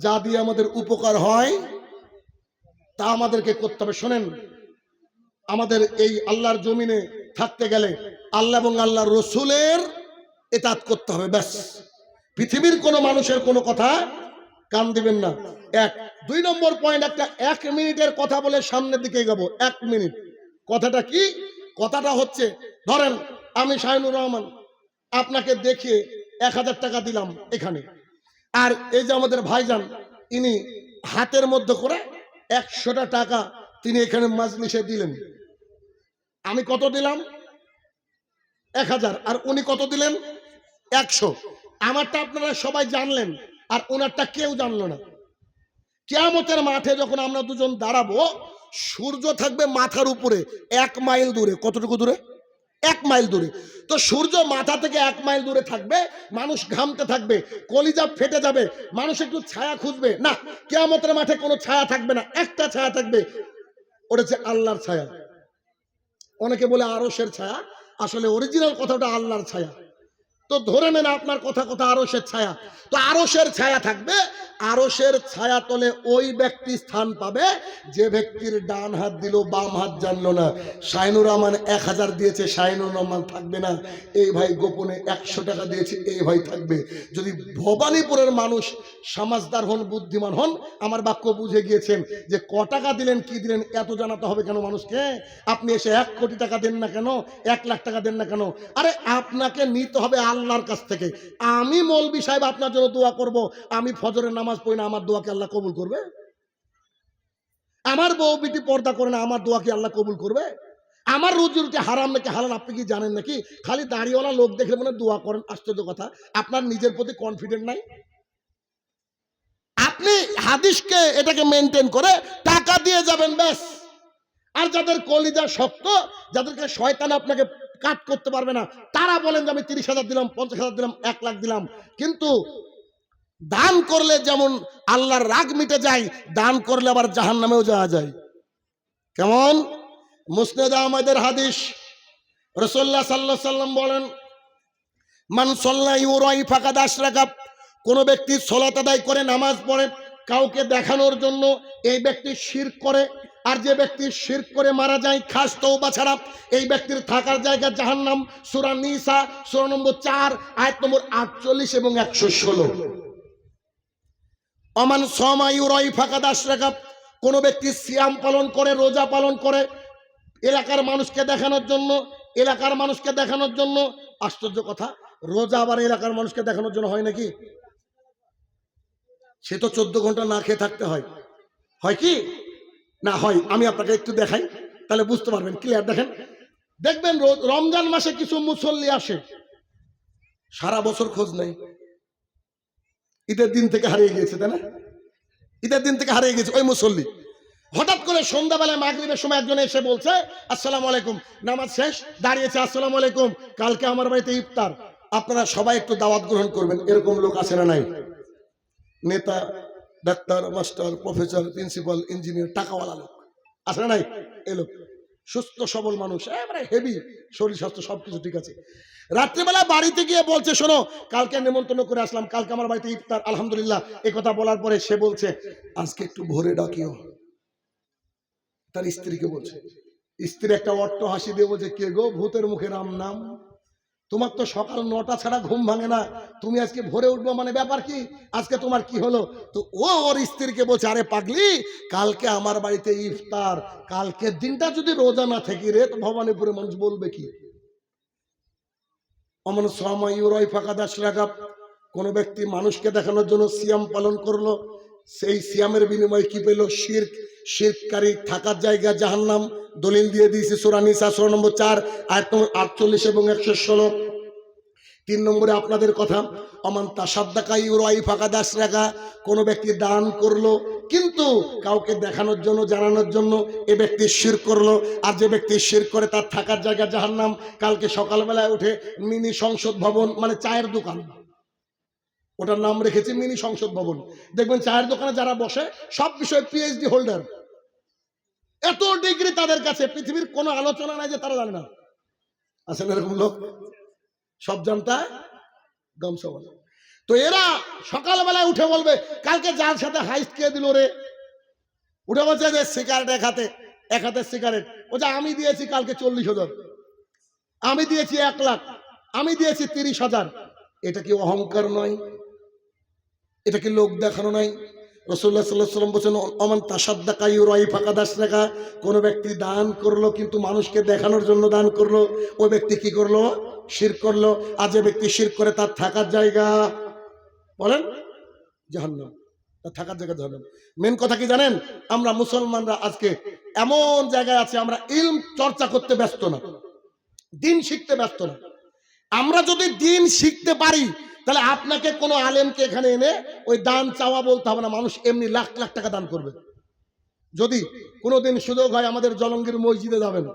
যা দিয়ে আমাদের উপকার হয় তা আমাদেরকে করতে হবে। শোনেন, আমাদের এই আল্লাহর জমিনে থাকতে গেলে আল্লাহ এবং আল্লাহর রসুলের ইতাআত করতে হবে, ব্যাস। পৃথিবীর কোনো মানুষের কোনো কথা কান দিবেন না। 2 নম্বর পয়েন্ট, একটা 1 মিনিটের কথা বলে সামনের দিকে এগোবো। 1 মিনিট। কথাটা কি? কথাটা হচ্ছে, ধরেন আমি শাহিনুর রহমান আপনাকে দেখিয়ে 1000 টাকা দিলাম এখানে, আর এই যে আমাদের ভাইজান ইনি হাতের মধ্যে করে 100টা টাকা তিনি এখানে মাজলিসে দিলেন। আমি কত দিলাম? 1000, আর উনি কত দিলেন? 100। আমারটা আপনারা সবাই জানলেন, আর ওনারটা কেউ জানলো না। কিয়ামতের মাঠে যখন আমরা দুজন দাঁড়াবো, সূর্য থাকবে মাথার উপরে 1 মাইল দূরে। কতটুকু দূরে? 1 মাইল দূরে। তো সূর্য মাথা থেকে 1 মাইল দূরে থাকবে, মানুষ ঘামতে থাকবে, কলিজা ফেটে যাবে, মানুষ একটু ছায়া খুঁজবে, না কিয়ামতের মাঠে কোনো ছায়া থাকবে না, একটা ছায়া থাকবে, ওটা হচ্ছে আল্লাহর ছায়া। অনেকে বলে আরশের ছায়া, আসলে অরিজিনাল কথাটা আল্লাহর ছায়া। তো ধরে নেন আপনার কথা আরশের ছায়া। তো আরশের ছায়া থাকবে, আরশের ছায়া তলে ওই ব্যক্তি স্থান পাবে যে ব্যক্তির ডান হাত দিল বাম হাত জানলো না। শাইনুর রহমান 1000 দিয়েছে, শাইনুর রহমান থাকবে না। এই ভাই গোপনে 100 টাকা দিয়েছে, এই ভাই থাকবে। যদি ভবানীপুরের মানুষ সমাজদার হন, বুদ্ধিমান হন, আমার বাক্য বুঝে গিয়েছেন যে ক টাকা দিলেন কি দিলেন এত জানাতে হবে কেন মানুষকে? আপনি এসে 1 কোটি টাকা দেন না কেন, 1 লাখ টাকা দেন না কেন? আরে আপনাকে নিতে হবে আল্লাহর কাছ থেকে। আমি মৌলবি সাহেব আপনার জন্য দোয়া করব, আমি ফজরের নামাজ পড়ি না, আমার দোয়াকে আল্লাহ কবুল করবে? আমার বউ বিটি পর্দা করে না, আমার দোয়াকে আল্লাহ কবুল করবে? আমার রুজি রুটি হারাম নাকি হালাল আপনি কি জানেন নাকি? খালি দাড়িওয়ালা লোক দেখলে মনে দোয়া করেন, আশ্চর্য কথা। আপনার নিজের প্রতি কনফিডেন্ট নাই। আপনি হাদিসকে এটাকে মেনটেন করে টাকা দিয়ে যাবেন ব্যাস। আর যাদের কলিজা শক্ত, যাদেরকে শয়তান আপনাকে কাট করতে পারবে না, তারা বলেন যে আমি 30,000 দিলাম, 50,000 দিলাম, 1 লাখ দিলাম। কিন্তু দান করলে যেমন আল্লাহর রাগ মিটে যায়, দান করলে আবার জাহান্নামেও যাওয়া যায়। কেমন? মুসনাদ আহমদের হাদিস, রাসূলুল্লাহ সাল্লাল্লাহু আলাইহি সাল্লাম বলেন, মান সাল্লা ইউরাই ফাকাদ আশরাকা, কোন ব্যক্তি সালাত আদায় করে, নামাজ পড়ে, কাউকে দেখানোর জন্য, এই ব্যক্তি শিরক করে। আর যে ব্যক্তি শিরক করে মারা যায় খাস তওবা ছাড়া, এই ব্যক্তির থাকার জায়গা জাহান্নাম। সূরা নিসা সূরা নম্বর 4 আয়াত নম্বর 48 এবং 116। অমান সামা ইউরাই ফাকাদ আশরাকা, কোন ব্যক্তি সিয়াম পালন করে, রোজা পালন করে, এলাকার মানুষকে দেখানোর জন্য, এলাকার মানুষকে দেখানোর জন্য। আশ্চর্য কথা, রোজা আবার এলাকার মানুষকে দেখানোর জন্য হয় নাকি? সে তো 14 ঘন্টা না খেয়ে থাকতে হয়, হয় কি না হয়? আমি আপনাকে একটু দেখাই, তাহলে বুঝতে পারবেন ক্লিয়ার। দেখেন, দেখবেন রমজান মাসে কিছু মুসল্লি আসে, সারা বছর খোঁজ নেই, ঈদের দিন থেকে হারিয়ে গিয়েছে, তাই না? ঈদের দিন থেকে হারিয়ে গেছে ওই মুসল্লি। হঠাৎ করে সন্ধ্যাবেলায় মাগরিবের সময় একজন এসে বলছে আসসালামু আলাইকুম, নামাজ শেষ দাঁড়িয়েছে, আসসালামু আলাইকুম, কালকে আমার বাড়িতে ইফতার, আপনারা সবাই একটু দাওয়াত গ্রহণ করবেন। এরকম লোক আছে না নাই? নেতা, doctor, master, professor, principal, engineer, টাকাওয়ালা লোক আছে না নাই? এই লোক সুস্থ সবল মানুষ, এবারে হেভি শরীর স্বাস্থ্য সবকিছু ঠিক আছে। রাত্রিবেলা বাড়িতে গিয়ে বলছে শোনো, কালকে নেমন্তন্ন করে আসলাম, কালকে আমার বাড়িতে ইফতার, আলহামদুলিল্লাহ। এই কথা বলার পরে সে বলছে আজকে একটু ভোরে ডাকিও। তার স্ত্রীকে বলছে, স্ত্রী একটা অট্ট হাসি দিয়ে বলছে, কে গো, ভূতের মুখে রাম নাম, তোমার তো সকাল 9টা ছাড়া ঘুম ভাঙে না, তুমি আজকে ভোরে উঠবো মানে ব্যাপার কি? আজকে তোমার কি হলো? তো ও ওর স্ত্রীকে বলছে, আরে পাগলি, কালকে আমার বাড়িতে ইফতার, কালকের দিনটা যদি রোজা না থাকি রে, তো ভবানীপুরে মানুষ বলবে কি? অমন সময় ইউরাই ফাকাদ আশরাকা, কোন ব্যক্তি মানুষকে দেখানোর জন্য সিয়াম পালন করলো, সেই সিয়ামের বিনিময়ে কি পেল? শিরক। শিরককারী থাকার জায়গা জাহান্নাম। দলিল দিয়ে দিয়েছে সূরা নিসা সূরা নম্বর 4 আয়াত নম্বর 48 এবং 116। 3 নম্বরে আপনাদের কথা, অমান তাসাদ্দাকা ইউরাই ফাকাদ আশরাকা, কোন ব্যক্তি দান করলো কিন্তু কাউকে দেখানোর জন্য, জানানোর জন্য, এ ব্যক্তি শিরক করলো। আর যে ব্যক্তি শিরক করে তার থাকার জায়গা জাহান্নাম। কালকে সকালবেলায় উঠে মিনি সংসদ ভবন, মানে চায়ের দোকান, ওটার নাম রেখেছে মিনি সংসদ ভবন। দেখবেন চায়ের দোকানে যারা বসে সব বিষয়ে পিএইচডি হোল্ডার, এত ডিগ্রি তাদের কাছে, পৃথিবীর কোনো আলোচনা নাই যে তারা জানে না। আছেন এরকম লোক, সব জানতা গামছা বলে। তো এরা সকালবেলায় উঠে বলবে কালকে যার সাথে হাইস্ট কে দিল রে, উঠে বলছে যে সিগারেট এক হাতে সিগারেট, ও যে আমি দিয়েছি কালকে 40,000, আমি দিয়েছি 1 লাখ, আমি দিয়েছি 30,000। এটা কি অহংকার নয়? এটা কি লোক দেখানো নাই? রাসূলুল্লাহ সাল্লাল্লাহু আলাইহি ওয়াসাল্লাম বলেন, অমান তাসাদ্দাকা ইউরাই ফাকাদ আশরাকা, কোন ব্যক্তি দান করলো কিন্তু মানুষকে দেখানোর জন্য দান করলো, ওই ব্যক্তি কি করলো? শিরক করলো। আর যে ব্যক্তি শিরক করে তার থাকার জায়গা, বলেন, জাহান্নাম। তার থাকার জায়গা জাহান্নাম। মেন কথা কি জানেন? আমরা মুসলমানরা আজকে এমন জায়গায় আছে, আমরা ইলম চর্চা করতে ব্যস্ত না, দিন শিখতে ব্যস্ত না। আমরা যদি দিন শিখতে পারি তাহলে আপনাকে কোনো আলেমকে এখানে এনে ওই দান চাওয়া বলতে হবে না, মানুষ এমনি লাখ লাখ টাকা দান করবে। যদি কোনোদিন সুযোগ হয় আমাদের জলঙ্গির মসজিদে যাবেন,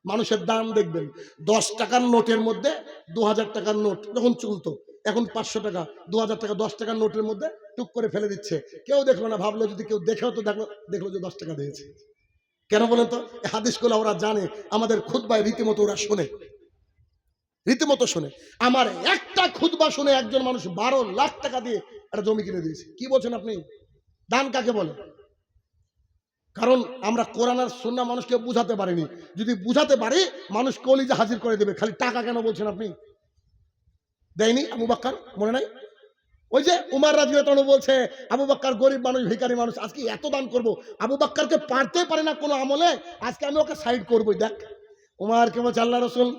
মানুষের দান দেখবেন, 10 টাকার নোটের মধ্যে 2000 টাকার নোট যখন চলতো, এখন 500 টাকা 2000 টাকা 10 টাকার নোটের মধ্যে টুক করে ফেলে দিচ্ছে। কেউ দেখলো না, ভাবলো যদি কেউ দেখেও তো দেখলো যে 10 টাকা দিয়েছে। কেন বলেন তো? হাদিসগুলো ওরা জানে, আমাদের খুতবায় রীতিমতো ওরা শোনে, রীতিমতো শোনে। আমার একটা খুতবা শুনে একজন মানুষ 12 লাখ টাকা দিয়ে একটা জমি কিনে দিয়েছে। কি বলছেন আপনি? দান কাকে বলে? কারণ আমরা কোরআন আর সুন্নাহ মানুষকে বুঝাতে পারিনি। যদি বুঝাতে পারি, মানুষ কলিজা হাজির করে দেবে। খালি টাকা কেন বলছেন আপনি? দেয়নি আবু বকর, মনে নাই? ওই যে উমর রাদিয়াল্লাহু আনহু বলছে আবু বকর গরিব মানুষ, ভিখারি মানুষ, আজকে এত দান করব। আবু বকরকে পারতে পারে না কোনো আমলে, আজকে আমি ওকে সাইড করবই। দেখ উমরকে বলছে আল্লাহ রাসূল,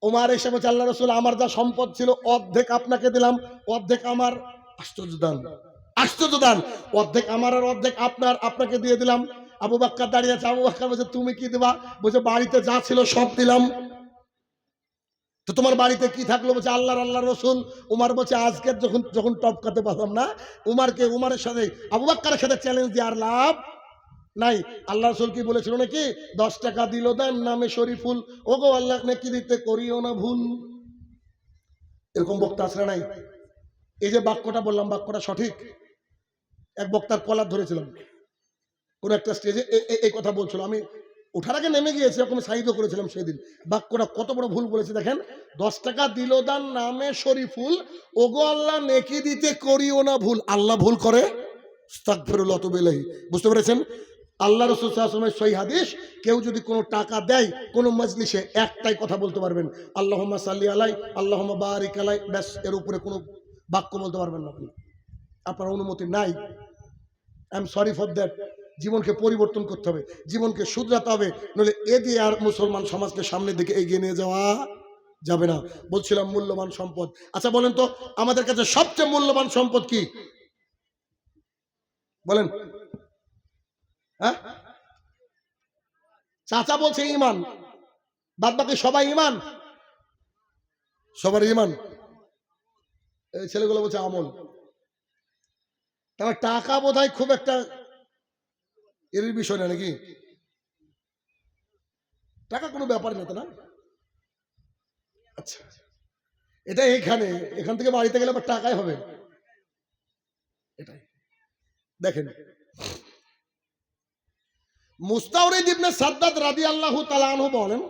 উমর এসে বলছে আল্লাহ রাসূল, আমার যা সম্পদ ছিল অর্ধেক আপনাকে দিলাম, অর্ধেক আমার। আশ্চর্য দান, আশ্চর্য দান। অর্ধেক আমার আর অর্ধেক আপনার, আপনাকে দিয়ে দিলাম। আবু বকর দাঁড়িয়ে আছে। আবু বকর বলছে তুমি কি দিবা? বলছে বাড়িতে যা ছিল সব দিলাম। তো তোমার বাড়িতে কি থাকলো? বলছে আল্লাহর আল্লাহ রসুল। উমর বলছে আজকের যখন টপকাতে পারলাম না উমারের সাথে, আবু বকরের সাথে চ্যালেঞ্জ দিয়ে আর লাভ নাই। আল্লাহ রসুল কি বলেছিল নাকি? 10 টাকা দিল দেন নামে শরীফুল, ওগো আল্লাহ নাকি দিতে করিও না ভুল। এরকম বক্তা আসলে নাই? এই যে বাক্যটা বললাম, বাক্যটা সঠিক? এক বক্তার কলার ধরেছিলাম কোন একটা স্টেজে, এই কথা বলছিল। আমি ওঠার আগে নেমে গিয়েছি, এরকম সাহিত্য করেছিলাম সেদিন। বাক্যটা কত বড় ভুল বলেছে দেখেন। 10 টাকা দিল দান নামে শরীফুল, ওগো আল্লাহ নেকি দিতে করিও না ভুল। আল্লাহ ভুল করে? আস্তাগফিরুল্লাহ ওয়া বিলাহি। বুঝতে পেরেছেন? আল্লাহ রাসূল সাল্লাল্লাহু আলাইহি ওয়াসাল্লামের সহিহ হাদিস, কেউ যদি কোনো টাকা দেয় কোনো মজলিসে, একটাই কথা বলতে পারবেন, আল্লাহুম্মা সাল্লি আলাই, আল্লাহুম্মা বারিক আলাই, ব্যাস। এর উপরে কোনো বাক্য বলতে পারবেন না আপনি, আপনার অনুমতি নাই। I am sorry for that. জীবনকে পরিবর্তন করতে হবে, জীবনকে শুধরাতে হবে, নইলে এ দিয়ে আর মুসলমান সমাজকে সামনের দিকে এগিয়ে নিয়ে যাওয়া যাবে না। বলছিলাম মূল্যবান সম্পদ। আচ্ছা বলেন তো, আমাদের কাছে সবচেয়ে মূল্যবান সম্পদ কি বলেন? হ্যাঁ, চাচা বলছে ঈমান, বাদ বাকি সবাই ঈমান, সবার ঈমান। এই ছেলেগুলো বলছে আমল। তাহলে টাকা বোধহয় খুব একটা এর বিষয় না নাকি? টাকা কোনো ব্যাপার না, তো না? আচ্ছা, এটা এখান থেকে বাড়িতে গেলে আবার টাকাই হবে। এটাই দেখেন, মুস্তাওরিদ ইবনে সাদ্দাদ রাদিয়াল্লাহু তাআলা আনহু বলেন,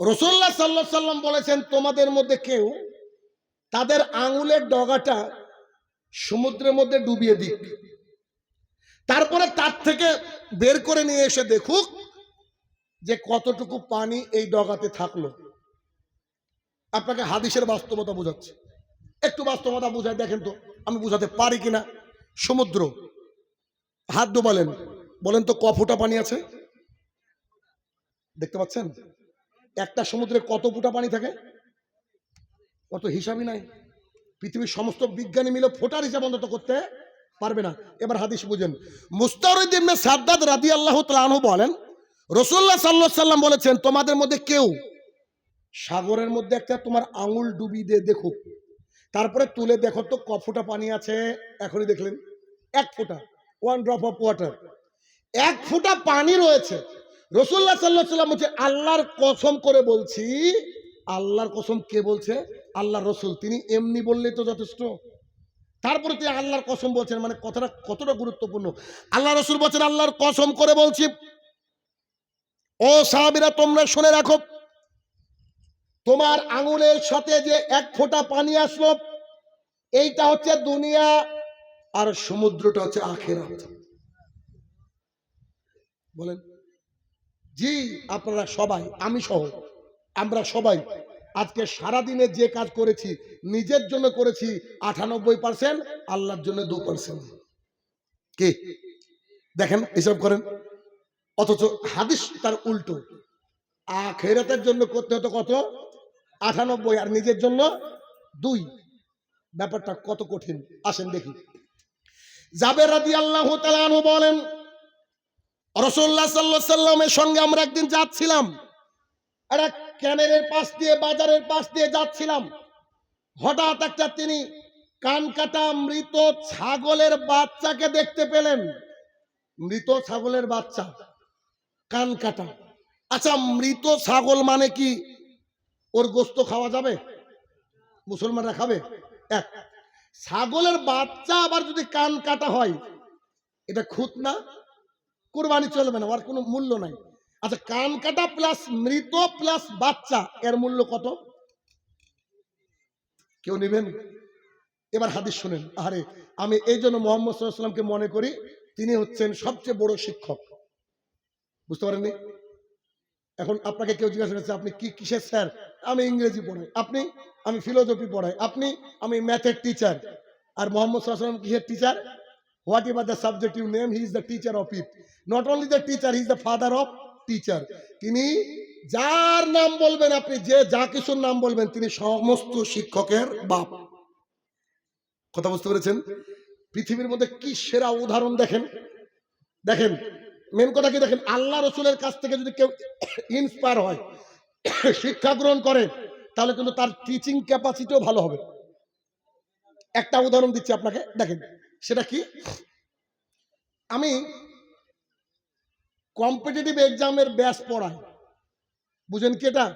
রাসূলুল্লাহ সাল্লাল্লাহু আলাইহি সাল্লাম বলেছেন, তোমাদের মধ্যে কেউ তাদের আঙুলের ডগাটা সমুদ্রের মধ্যে ডুবিয়ে দিক, তারপরে তার থেকে বের করে নিয়ে এসে দেখুক যে কতটুকু পানি এই ডগাতে থাকলো। আপনাকে হাদিসের বাস্তবতা বোঝাচ্ছে, একটু বাস্তবতা বুঝায় দেখেন তো আমি বুঝাতে পারি কিনা। সমুদ্র, হাত ডোবালেন, বলেন তো ক ফুটা পানি আছে? দেখতে পাচ্ছেন? একটা সমুদ্রে কত ফুটা পানি থাকে? কত হিসাবই নাই। পৃথিবীর সমস্ত বিজ্ঞানী মিলে ফোটার হিসাব অন্তত করতে পারবে না। এবার হাদিস বুঝেন। মুস্তাওরিদ ইবনে সাদ্দাদ রাদিয়াল্লাহু তাআলা আনহু বলেন, রাসূলুল্লাহ সাল্লাল্লাহু আলাইহি সাল্লাম বলেছেন, তোমাদের মধ্যে কেউ সাগরের মধ্যে একটা তোমার আঙুল ডুবি দিয়ে দেখো, তারপরে তুলে দেখো তো ক ফুটা পানি আছে। এখনই দেখলেন 1 ফুটা, 1 ড্রপ অফ ওয়াটার, 1 ফুটা পানি রয়েছে। রাসূলুল্লাহ সাল্লাল্লাহু আলাইহি সাল্লাম বলছে, আল্লাহর কসম করে বলছি। আল্লাহর কসম কে বলছে? আল্লাহ রসুল। তিনি এমনি বললেই তো যথেষ্ট, তারপরে তিনি আল্লাহর কসম বলছেন, মানে কথাটা কতটা গুরুত্বপূর্ণ। আল্লাহ রসুল বলছেন, আল্লাহর কসম করে বলছি, ও সাহাবীরা তোমরা শুনে রাখো, তোমার আঙুলের সাথে যে 1 ফোঁটা পানি আসলো, এইটা হচ্ছে দুনিয়া, আর সমুদ্রটা হচ্ছে আখিরাত। বলেন জি। আপনারা সবাই, আমি সহ আমরা সবাই আজকে সারাদিনে যে কাজ করেছি, নিজের জন্য করেছি 98%, আল্লাহর জন্য 2%। কে দেখেন, হিসাব করেন। অথচ হাদিস তার উল্টো, আখিরাতের জন্য করতে হতো কত? 98, আর নিজের জন্য 2। ব্যাপারটা কত কঠিন আসেন দেখি। জাবের রাদিয়াল্লাহু তাআলা আনহু বলেন, রাসূলুল্লাহ সাল্লাল্লাহু আলাইহি সাল্লামের সঙ্গে আমরা একদিন যাচ্ছিলাম, একটা ক্যানেলের পাশ দিয়ে, বাজারের পাশ দিয়ে যাচ্ছিলাম। হঠাৎ একটা তিনি কান কাটা মৃত ছাগলের বাচ্চাকে দেখতে পেলেন। মৃত ছাগলের বাচ্চা, কান কাটা। আচ্ছা, মৃত ছাগল মানে কি ওর গোস্ত খাওয়া যাবে? মুসলমানরা খাবে? এক, ছাগলের বাচ্চা আবার যদি কান কাটা হয়, এটা খুঁত না? কুরবানি চলবে না, ওর কোনো মূল্য নাই। আচ্ছা, কান কাটা প্লাস মৃত প্লাস বাচ্চা, এর মূল্য কত? কেউ নেবেন? এবার হাদিস শুনেন। আরে আমি এই জন্য মুহাম্মদ সাল্লাল্লাহু আলাইহি ওয়াসাল্লামকে মনে করি তিনি হচ্ছেন সবচেয়ে বড় শিক্ষক। বুঝতে পারেননি? এখন আপনাকে কেউ জিজ্ঞাসা করছে আপনি কি কিসের স্যার? আমি ইংরেজি পড়াই। আপনি? আমি ফিলোসফি পড়াই। আপনি? আমি ম্যাথের টিচার। আর মুহাম্মদ সাল্লাল্লাহু আলাইহি ওয়াসাল্লাম কিসের teacher? Whatever the subject you name, he is the teacher of it. Not only the teacher, he is the father of teacher. তিনি যার নাম বলবেন, আপনি যে যা কিছুর নাম বলবেন, তিনি সমস্ত শিক্ষকের বাপ। কথা বুঝতে পেরেছেন? পৃথিবীর মধ্যে কি সেরা উদাহরণ দেখেন। দেখেন, মেন কথা কি দেখেন, আল্লাহ রসুলের কাছ থেকে যদি কেউ ইন্সপায়ার হয়, শিক্ষা গ্রহণ করে, তাহলে কিন্তু তার টিচিং ক্যাপাসিটিও ভালো হবে। একটা উদাহরণ দিচ্ছি আপনাকে, দেখেন সেটা কি। আমি কম্পিটিটিভ এক্সামের ব্যাচ পড়াই। বুঝেন কি এটা?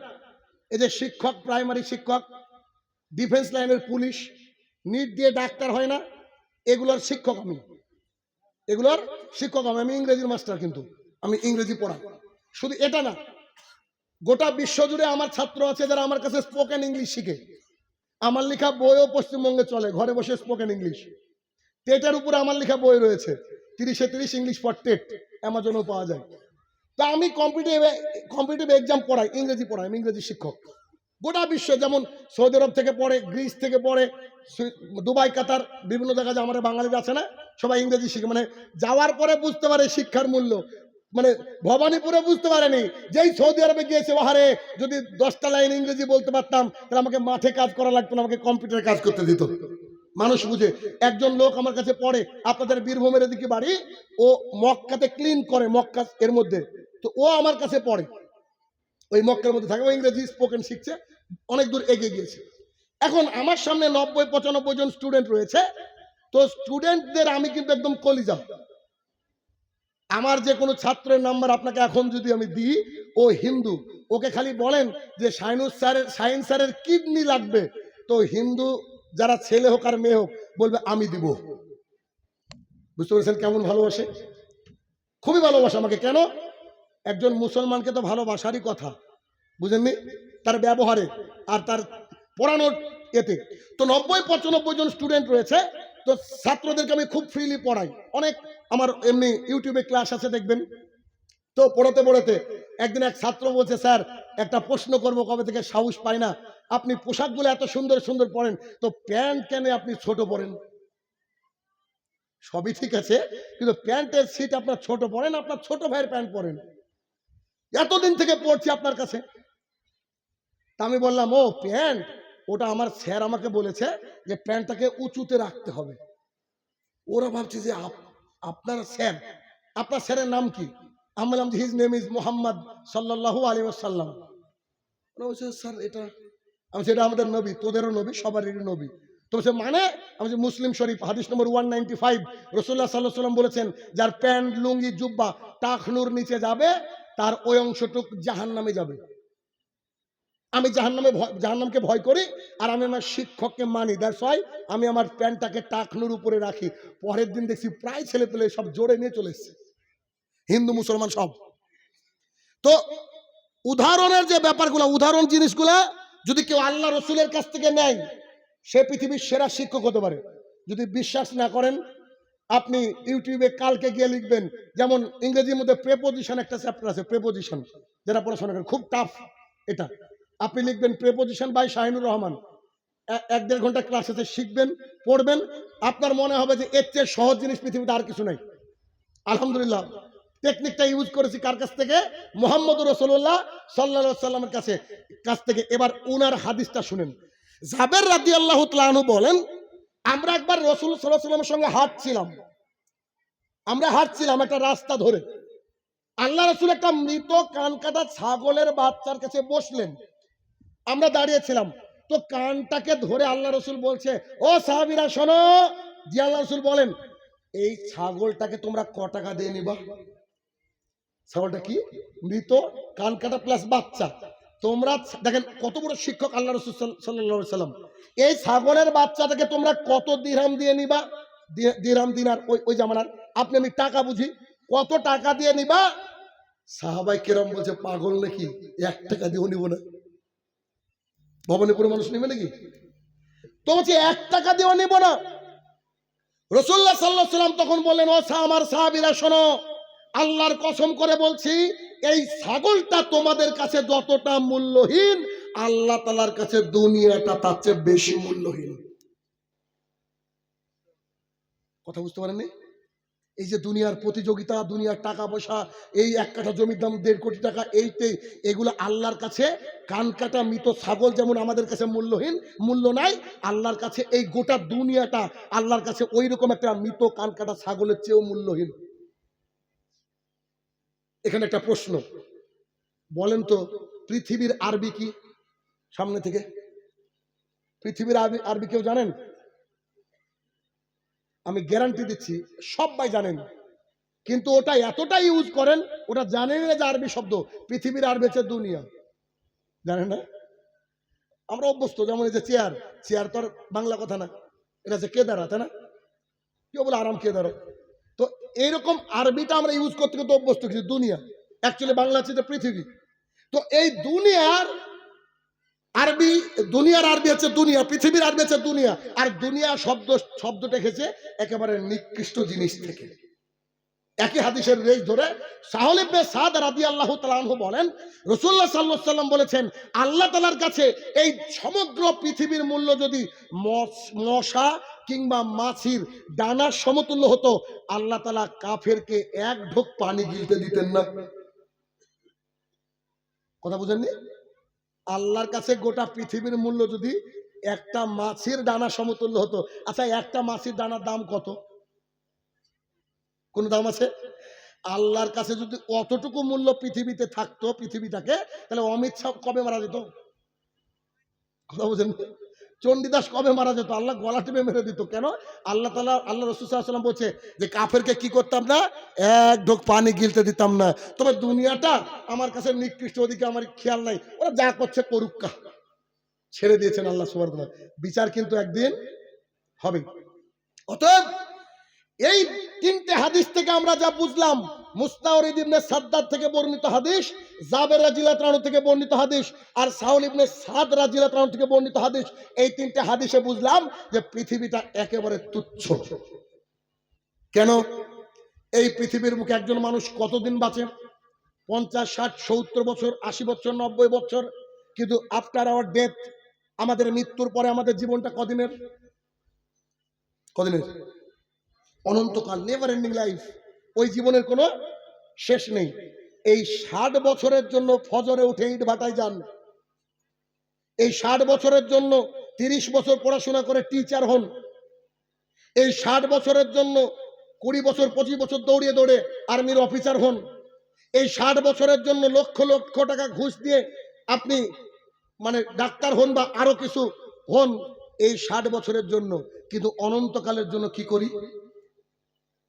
এই যে শিক্ষক, প্রাইমারি শিক্ষক, ডিফেন্স লাইনের পুলিশ, নিট দিয়ে ডাক্তার হয় না, এগুলোর শিক্ষক আমি। এগুলোর শিক্ষক আমি ইংরেজির মাস্টার, কিন্তু আমি ইংরেজি পড়াই। শুধু এটা না, গোটা বিশ্ব জুড়ে আমার ছাত্র আছে যারা আমার কাছে স্পোকেন ইংলিশ শিখে। আমার লেখা বইও পশ্চিমবঙ্গে চলে, ঘরে বসে স্পোকেন ইংলিশ। টেটের উপরে আমার লেখা বই রয়েছে, 30-30 ইংলিশ ফর টেট, অ্যামাজনেও পাওয়া যায়। তো আমি কম্পিটিটিভ এক্সাম পড়াই, ইংরেজি পড়াই, আমি ইংরেজি শিক্ষক। গোটা বিশ্ব, যেমন সৌদি আরব থেকে পড়ে, গ্রিস থেকে পড়ে, দুবাই, কাতার, বিভিন্ন জায়গায় আমাদের বাঙালিরা আছে না, সবাই ইংরেজি শিখে। মানে যাওয়ার পরে বুঝতে পারে শিক্ষার মূল্য। মানে ভবানীপুরে বুঝতে পারেনি, যেই সৌদি আরবে গিয়েছে, ওহারে যদি 10টা লাইন ইংরেজি বলতে পারতাম, তাহলে আমাকে মাঠে কাজ করা লাগতো না, আমাকে কম্পিউটারে কাজ করতে দিত। মানুষ বুঝে। একজন লোক আমার কাছে পড়ে, আপনাদের বীরভূমের এদিকে বাড়ি, ও মক্কাতে ক্লিন করে, মক্কা এর মধ্যে। তো ও আমার কাছে পড়ে, ওই মক্কার মধ্যে থাকে, ও ইংরেজি স্পোকেন শিখছে, অনেক দূর এগিয়ে গিয়েছে। এখন আমার সামনে 90-95 জন স্টুডেন্ট রয়েছে। তো স্টুডেন্টদের আমি কিন্তু একদম কলিজা। আমার যে কোনো ছাত্রের নাম্বার আপনাকে এখন যদি আমি দিই, ও হিন্দু, ওকে খালি বলেন যে সায়েন্স স্যারের কিডনি লাগবে, তো হিন্দু যারা ছেলে হোক আর মেয়ে হোক বলবে আমি দিব। বুঝতে পেরেছেন কেমন ভালোবাসে? খুবই ভালোবাসে আমাকে। কেন? একজন মুসলমানকে তো ভালোবাসারই কথা, বুঝেননি? তার ব্যবহারে আর তার পড়ানোর এতে। তো 90-95 জন স্টুডেন্ট রয়েছে। তো ছাত্রদেরকে আমি খুব ফ্রিলি পড়াই। অনেক আমার এমনি ইউটিউবে ক্লাস আছে, দেখবেন। তো পড়াতে পড়াতে একদিন এক ছাত্র বলছে, স্যার একটা প্রশ্ন করবো, কবে থেকে সাহস পাই না, আপনি পোশাকগুলো এত সুন্দর সুন্দর পরেন, তো প্যান্ট কেন আপনি ছোট পরেন? সবই ঠিক আছে, কিন্তু প্যান্টের সিট আপনার ছোট পরেন, আপনার ছোট ভাইয়ের প্যান্ট পরেন। এতদিন থেকে পড়ছি আপনার কাছে। তা আমি বললাম, ও প্যান্ট, ওটা আমার স্যার আমাকে বলেছে যে প্যান্টটাকে উঁচুতে রাখতে হবে। ওরা ভাবছে যে আপনার স্যার, আপনার স্যারের নাম কি? আমি বললাম যে হিজ নেম ইজ মুহাম্মদ সাল্লাল্লাহু আলাইহি ওয়াসাল্লাম। ওরা বলছে, স্যার এটা, আমি সেটা আমাদের নবী, তোদেরও নবী, সবারই নবী। তো সে মানে, আমি যে মুসলিম শরীফ হাদিস নম্বর 195, রাসূলুল্লাহ সাল্লাল্লাহু আলাইহি ওয়াসাল্লাম বলেছেন, যার প্যান্ট, লুঙ্গি, জুব্বা টাকনুর নিচে যাবে, তার ওই অংশটুক জাহান্নামে যাবে। আমি জাহান্নামকে ভয় করি, আর আমি আমার শিক্ষককে মানি। দ্যাটস ওয়াই আমি আমার প্যান্টটাকে টাকনুর উপরে রাখি। পরের দিন দেখছি প্রায় ছেলে পেলে সব জোরে নিয়ে চলে এসছে, হিন্দু মুসলমান সব। তো উদাহরণের যে ব্যাপারগুলো, উদাহরণ জিনিসগুলা যদি কেউ আল্লাহ রসুলের কাছ থেকে নেয়, সে পৃথিবীর সেরা শিক্ষক হতে পারে। যদি বিশ্বাস না করেন, আপনি ইউটিউবে কালকে গিয়ে লিখবেন, যেমন ইংরেজির মধ্যে প্রেপোজিশন একটা চ্যাপ্টার আছে, প্রেপোজিশন, যারা পড়াশোনা করেন, খুব টাফ এটা। আপনি লিখবেন প্রেপোজিশন বাই শাহিনুর রহমান, 1-1.5 ঘন্টা ক্লাস আছে, শিখবেন, পড়বেন, আপনার মনে হবে যে এর চেয়ে সহজ জিনিস পৃথিবীতে আর কিছু নাই। আলহামদুলিল্লাহ, টেকনিকটা ইউজ করেছি কার কাছ থেকে? মুহাম্মদুর রাসূলুল্লাহ সাল্লাল্লাহু আলাইহি ওয়াসাল্লামের কাছ থেকে। এবার উনার হাদিসটা শুনেন। জাবের রাদিয়াল্লাহু তাআলা আনহু বলেন, আমরা একবার রাসূল সাল্লাল্লাহু আলাইহি ওয়াসাল্লামের সঙ্গে হাঁটছিলাম একটা রাস্তা ধরে। আল্লাহ রাসূল একটা মৃত কান কাটা ছাগলের বাচ্চার কাছে বসলেন, আমরা দাঁড়িয়েছিলাম। তো কানটাকে ধরে আল্লাহ রসুল বলছে, ও সাহাবীরা শোনো। জি, আল্লাহ রসুল বলেন, এই ছাগলটাকে তোমরা ক টাকা দিয়ে নিবা? ছাগলটা কি? মৃত, কান কাটা প্লাস বাচ্চা। তোমরা দেখেন কত বড় শিক্ষক আল্লাহ রাসূল সাল্লাল্লাহু আলাইহি সাল্লাম। এই ছাগলের বাচ্চাটাকে তোমরা কত দিরহাম দিয়ে নিবা? দিরহাম দিনার ওই জামানার, আপনি আমি টাকা বুঝি, কত টাকা দিয়ে নিবা? সাহাবাই কেরাম বলছে পাগল নাকি, 1 টাকা দিয়েও নিব না। ভবানীপুরের মানুষ নেবে নাকি? তো বলছে 1 টাকা দিয়েও নিব না। রাসূলুল্লাহ সাল্লাল্লাহু আলাইহি সাল্লাম তখন বললেন, ও আমার সাহাবীরা শোনো, আল্লাহর কসম করে বলছি, এই ছাগলটা তোমাদের কাছে যতটা মূল্যহীন, আল্লাহ তাআলার কাছে দুনিয়াটা তার চেয়ে বেশি মূল্যহীন। কথা বুঝতে পারেননি? এই যে দুনিয়ার প্রতিযোগিতা, দুনিয়ার টাকা পয়সা, এই 1 কাঠা জমির দাম 1.5 কোটি টাকা, এগুলো আল্লাহর কাছে কান কাটা মৃত ছাগল যেমন আমাদের কাছে মূল্যহীন, মূল্য নাই, আল্লাহর কাছে এই গোটা দুনিয়াটা আল্লাহর কাছে ওই রকম একটা মৃত কান কাটা ছাগলের চেয়েও মূল্যহীন। এখানে একটা প্রশ্ন, বলেন তো পৃথিবীর আরবি কি? সামনে থেকে পৃথিবীর আরবি কেউ জানেন? আমি গ্যারান্টি দিচ্ছি সবাই জানেন, কিন্তু ওটা এতটা ইউজ করেন, ওটা জানেন না যে আরবি শব্দ। পৃথিবীর আরবি হচ্ছে দুনিয়া, জানেন না? আমরা অভ্যস্ত, যেমন এই যে চেয়ার, চেয়ার তো আর বাংলা কথা না, এটা হচ্ছে কেদারা, তাই না? কেউ বলে আরাম কেদারা। তো এইরকম আরবিটা আমরা ইউজ করতে করতে অভ্যস্ত কিছু। দুনিয়া অ্যাকচুয়ালি বাংলা হচ্ছে পৃথিবী। তো এই দুনিয়ার আরবি, দুনিয়ার আরবি হচ্ছে দুনিয়া, পৃথিবীর আরবি হচ্ছে দুনিয়া। আর দুনিয়া শব্দটা এসেছে একেবারে নিকৃষ্ট জিনিস থেকে। একই হাদিসের রেশ ধরে সাহল ইবনে সাদ রাদিয়াল্লাহু তাআলা আনহু বলেন, রাসূলুল্লাহ সাল্লাল্লাহু আলাইহি সাল্লাম বলেছেন, আল্লাহ তাআলার কাছে এই সমগ্র পৃথিবীর মূল্য যদি মশা কিংবা মাছির ডানার সমতুল্য হতো, আল্লাহ তাআলা কাফেরকে 1 ঢোক পানি গিলতে দিতেন না। কথা বুঝেননি? আল্লাহর কাছে গোটা পৃথিবীর মূল্য যদি একটা মাছির ডানা সমতুল্য হতো। আচ্ছা, একটা মাছির ডানার দাম কত? কোন দাম আছে? আল্লাহর কাছে যদি অতটুকু মূল্য পৃথিবীতে থাকতো, পৃথিবীটাকে, তাহলে অমিত শাহ কবে মারা যেত? কথা বুঝেন? চণ্ডীদাস কবে মারা যেত? আল্লাহ গলা টিপে মেরে দিত। কেন? আল্লাহ তাআলা, আল্লাহ রাসূল সাল্লাল্লাহু আলাইহি ওয়াসাল্লাম বলছে যে কাফেরকে কি করতাম না? 1 ঢোক পানি গিলতে দিতাম না। তবে দুনিয়াটা আমার কাছে নিকৃষ্ট, ওদিকে আমার খেয়াল নাই, ওরা যা করছে করুক্কা, ছেড়ে দিয়েছেন আল্লাহ সুবহানাহু ওয়া তাআলা। বিচার কিন্তু একদিন হবে। অতএব এই 3টে হাদিস থেকে আমরা যা বুঝলাম, মুস্তাওরিদ ইবনে সাদ্দাদ থেকে বর্ণিত হাদিস, জাবের রাদিয়াল্লাহু তাআলা থেকে বর্ণিত হাদিস, আর সাউল ইবনে সাদ রাদিয়াল্লাহু তাআলা থেকে বর্ণিত হাদিস, এই 3টে হাদিসে বুঝলাম যে পৃথিবীটা একেবারে তুচ্ছ। কেন? এই পৃথিবীর মুখে একজন মানুষ কতদিন বাঁচে? 50, 60, 70 বছর, 80 বছর, 90 বছর। কিন্তু আফটার আওয়ার ডেথ, আমাদের মৃত্যুর পরে আমাদের জীবনটা কদিনের? কদিনের? অনন্তকাল, নেভার এন্ডিং লাইফ। ওই জীবনের কোনো শেষ নেই। এই 60 বছরের জন্য ফজরে উঠে ইট ভাটায় যান, এই 60 বছরের জন্য 30 বছর পড়াশোনা করে টিচার হন, এই 60 বছরের জন্য 20 বছর 25 বছর দৌড়িয়ে দৌড়ে আর্মির অফিসার হন, এই 60 বছরের জন্য লক্ষ লক্ষ টাকা ঘুষ দিয়ে আপনি মানে ডাক্তার হন বা আরো কিছু হন, এই 60 বছরের জন্য। কিন্তু অনন্তকালের জন্য কি করি?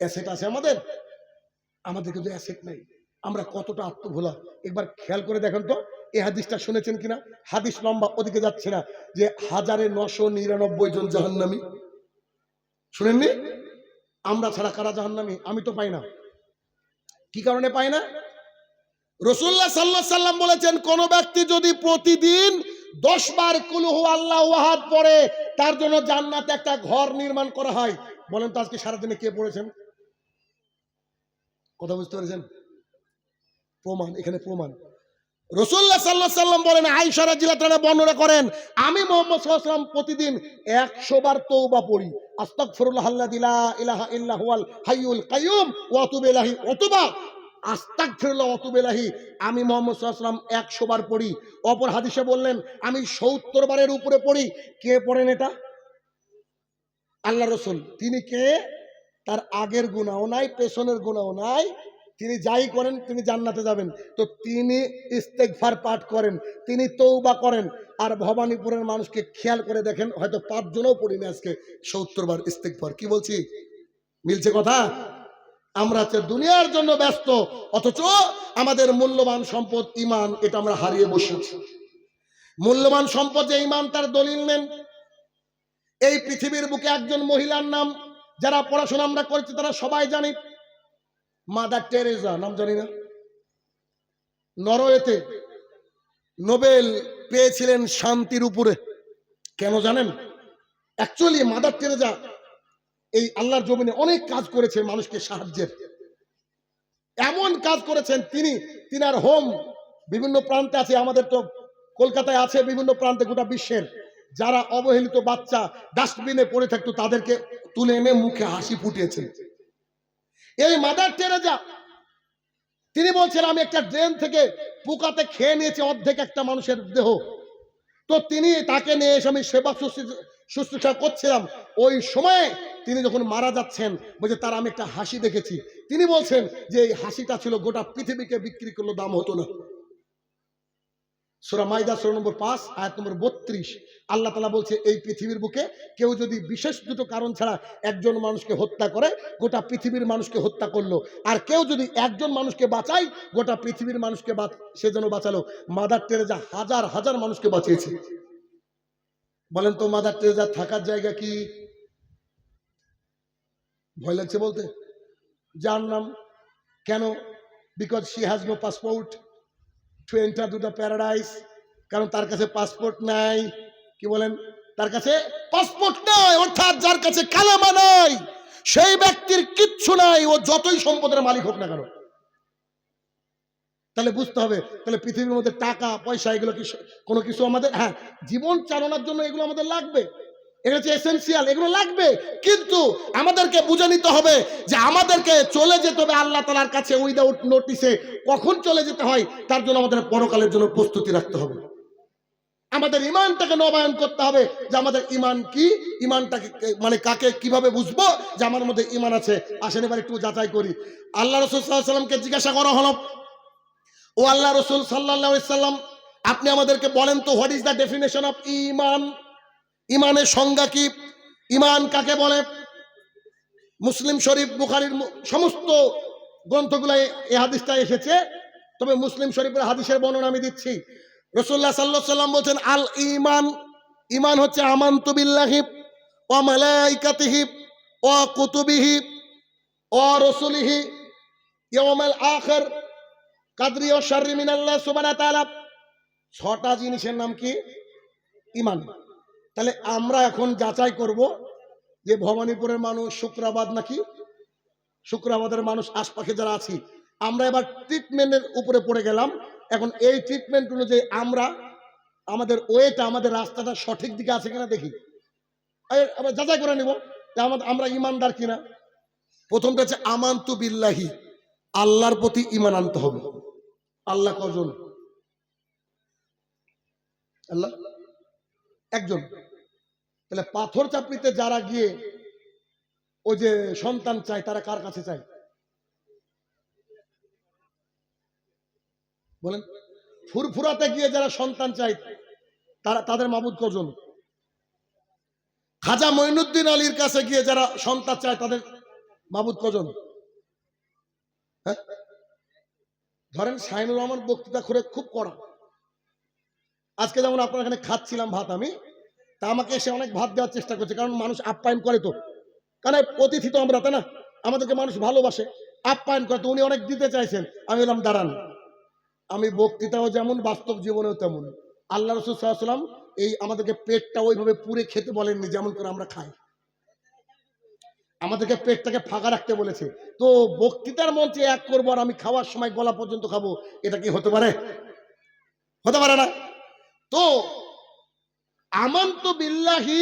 অ্যাসেট আছে আমাদের? আমাদের কিন্তু অ্যাসেট নাই। আমরা কতটা আত্মভোলা একবার খেয়াল করে দেখেন তো। এই হাদিসটা শুনেছেন কিনা? হাদিস লম্বা, ওদিকে যাচ্ছে না, যে 1999 জন জাহান্নামী। শুনেননি? আমরা ছাড়া কারা জাহান্নামী? আমি তো পাই না। কি কারণে পাই না? রাসূলুল্লাহ সাল্লাল্লাহু আলাইহি সাল্লাম বলেছেন, কোন ব্যক্তি যদি প্রতিদিন 10 বার কুল হু আল্লাহু আহাদ পড়ে, তার জন্য জান্নাতে একটা ঘর নির্মাণ করা হয়। বলেন তো আজকে সারাদিনে কে পড়েছেন? কথা বুঝতে পেরেছেন? প্রমাণ, এখানে প্রমাণ। রাসূলুল্লাহ সাল্লাল্লাহু আলাইহি সাল্লাম বলেন, আয়েশা রাদিয়াল্লাহু তাআলা বর্ণনা করেন, আমি মুহাম্মদ সাল্লাল্লাহু আলাইহি ওয়াসাল্লাম প্রতিদিন 100 বার তওবা পড়ি। আস্তাগফিরুল্লাহাল্লাযী লা ইলাহা ইল্লা হুয়াল হাইয়ুল কাইয়্যুম ওয়া আতুবু ইলাইহি। অথবা আস্তাগফিরুল্লাহ ওয়া আতুবু ইলাইহি, আমি মুহাম্মদ সাল্লাল্লাহু আলাইহি ওয়াসাল্লাম 100 বার পড়ি। অপর হাদিসে বললেন, আমি 70 বারের উপরে পড়ি। কে পড়েন এটা? আল্লাহ রাসূল। তিনি কে? তার আগের গুনাহও নাই, পেছনের গুনাহও নাই, তিনি যাই করেন তিনি জান্নাতে যাবেন। তো তিনি ইস্তেগফার পাঠ করেন, তিনি তওবা করেন। আর ভবানীপুরের মানুষকে খেয়াল করে দেখেন, হয়তো 5 জনও পড়িনি আজকে 70 বার ইস্তেগফার। কি বলছি? মিলছে কথা? আমরা হচ্ছে দুনিয়ার জন্য ব্যস্ত, অথচ আমাদের মূল্যবান সম্পদ ঈমান, এটা আমরা হারিয়ে বসেছি। মূল্যবান সম্পদ যে ঈমান, তার দলিল নেন। এই পৃথিবীর বুকে একজন মহিলার নাম, যারা পড়াশোনা আমরা করেছি তারা সবাই জানি, মাদার টেরেসা। নাম জানি না? নরওয়েতে নোবেল পেয়েছিলেন শান্তির উপরে। কেন জানেন? অ্যাকচুয়ালি মাদার টেরেসা এই আল্লাহর জমিনে অনেক কাজ করেছে মানুষকে সাহায্যের। এমন কাজ করেছেন তিনি, তিনার হোম বিভিন্ন প্রান্তে আছে, আমাদের তো কলকাতায় আছে, বিভিন্ন প্রান্তে গোটা বিশ্বের। যারা অবহেলিত বাচ্চা ডাস্টবিনে পড়ে থাকতো তাদেরকে তুলে এনে মুখে হাসি ফুটিয়েছেন এই মাদার টেরেসা। তিনি বলছেন, আমি একটা ড্রেন থেকে পোকাতে খেয়ে নিয়েছি অর্ধেক একটা মানুষের দেহ। তো তিনি তাকে নিয়ে এসে আমি সেবা শুশ্রূষা করছিলাম। ওই সময়ে তিনি যখন মারা যাচ্ছেন, বলছে তার আমি একটা হাসি দেখেছি। তিনি বলছেন যে এই হাসিটা ছিল গোটা পৃথিবীকে বিক্রি করলে দাম হতো না। সূরা মাইদা সূরা নম্বর 5 আয়াত নম্বর 32 আল্লাহ তাআলা বলছে, এই পৃথিবীর বুকে কেউ যদি বিশেষ দুটো কারণ ছাড়া একজন মানুষকে হত্যা করে, গোটা পৃথিবীর মানুষকে হত্যা করলো। আর কেউ যদি একজন মানুষকে বাঁচায়, গোটা পৃথিবীর মানুষকে সে যেন বাঁচালো। মাদার টেরেসা হাজার হাজার মানুষকে বাঁচিয়েছে। বলেন তো মাদার টেরেসা থাকার জায়গা কি? ভয় লাগছে বলতে? জাহান্নাম। কেন? Because she has no passport to enter to the paradise. কারণ তার কাছে পাসপোর্ট নাই। কি বলেন? তার কাছে পাসপোর্ট নাই, অর্থাৎ যার কাছে কালেমা নাই সেই ব্যক্তির কিচ্ছু নাই, ও যতই সম্পদের মালিক হোক না কেন। তাহলে বুঝতে হবে, তাহলে পৃথিবীর মধ্যে টাকা পয়সা এগুলো কি কোনো কিছু আমাদের? হ্যাঁ, জীবন চালানোর জন্য এগুলো আমাদের লাগবে, এগুলো হচ্ছে এসেনশিয়াল, এগুলো লাগবে। কিন্তু আমাদেরকে বুঝে নিতে হবে যে আমাদেরকে চলে যেতে হবে আল্লাহ তাআলার কাছে উইদাউট নোটিসে। কখন চলে যেতে হয় তার জন্য আমাদের পরকালের জন্য প্রস্তুতি রাখতে হবে। আমাদের ঈমানটাকে নবায়ন করতে হবে যে আমাদের ঈমান কি, ঈমানটাকে মানে কাকে কিভাবে বুঝবো যে আমার মধ্যে ঈমান আছে। আসেন এবার একটু যাচাই করি। আল্লাহ রাসূল সাল্লাল্লাহু আলাইহি সাল্লামকে জিজ্ঞাসা করা হলো, ও আল্লাহ রাসূল সাল্লাল্লাহু আলাইহি সাল্লাম, আপনি আমাদেরকে বলেন তো, what is the definition of ঈমান? ঈমানের সংজ্ঞা কি? ঈমান কাকে বলে? মুসলিম শরীফ, বুখারীর সমস্ত গ্রন্থগুলোয় এই হাদিসটা এসেছে, তবে মুসলিম শরীফের হাদিসের বর্ণনা আমি দিচ্ছি। রাসূলুল্লাহ সাল্লাল্লাহু আলাইহি সাল্লাম বলেন, আল ঈমান, ঈমান হচ্ছে আমানতু বিল্লাহি ওয়া মালাইকাতিহি ওয়া কুতুবিহি ওয়া রাসূলিহি ইয়াউমাল আখির কাদরি ওয়া শাররি মিনাল্লাহ সুবহানাহু ওয়া তাআলা। 6টা জিনিসের নাম কি? ঈমান। তাহলে আমরা এখন যাচাই করব যে ভবানীপুরের মানুষ শুক্রাবাদ নাকি, শুক্রাবাদের মানুষ আশপাশে যারা আছি, আমরা এবার ট্রিটমেন্টের উপরে পড়ে গেলাম। এখন এই ট্রিটমেন্ট অনুযায়ী আমরা আমাদের ওয়েটা, আমাদের রাস্তাটা সঠিক দিকে আছে কিনা দেখি, আমরা যাচাই করে নিব আমরা ইমানদার কিনা। প্রথমটা হচ্ছে আমানতু বিল্লাহি, আল্লাহর প্রতি ঈমান আনতে হবে। আল্লাহ কজন? আল্লাহ একজন। তাহলে পাথর চাপড়িতে যারা গিয়ে ওই যে সন্তান চায়, তারা কার কাছে চায় বলেন? ফুরফুরাতে গিয়ে যারা সন্তান চায় তাদের মাবুদ কজন? খাজা মঈনুদ্দিন আলীর কাছে গিয়ে যারা সন্তান চায় তাদের মাবুদ কজন? হ্যাঁ, ধরেন শাহিনুর রহমান বক্তৃতা করে খুব কড়া। আজকে যেমন আপনার এখানে খাচ্ছিলাম ভাত আমি, তা আমাকে এসে অনেক ভাত দেওয়ার চেষ্টা করছে, কারণ মানুষ আপ্যায়ন করে তো, কারণ অতিথি তো আমরা, তাই না? আমাদেরকে মানুষ ভালোবাসে, আপ্যায়ন করে, তো উনি অনেক দিতে চাইছেন। আমি বললাম দাঁড়ান, আমি বক্তৃতাও যেমন, বাস্তব জীবনেও তেমন। আল্লাহ রাসূল সাল্লাল্লাহু আলাইহি ওয়াসাল্লাম এই আমাদেরকে পেটটা ওইভাবে পুরে খেতে বলেননি যেমন করে আমরা খাই, আমাদেরকে পেটটাকে ফাঁকা রাখতে বলেছে। তো বক্তৃতার মঞ্চে এক করবো আর আমি খাওয়ার সময় গলা পর্যন্ত খাবো, এটা কি হতে পারে? হতে পারে না। তো আমানতু বিল্লাহি,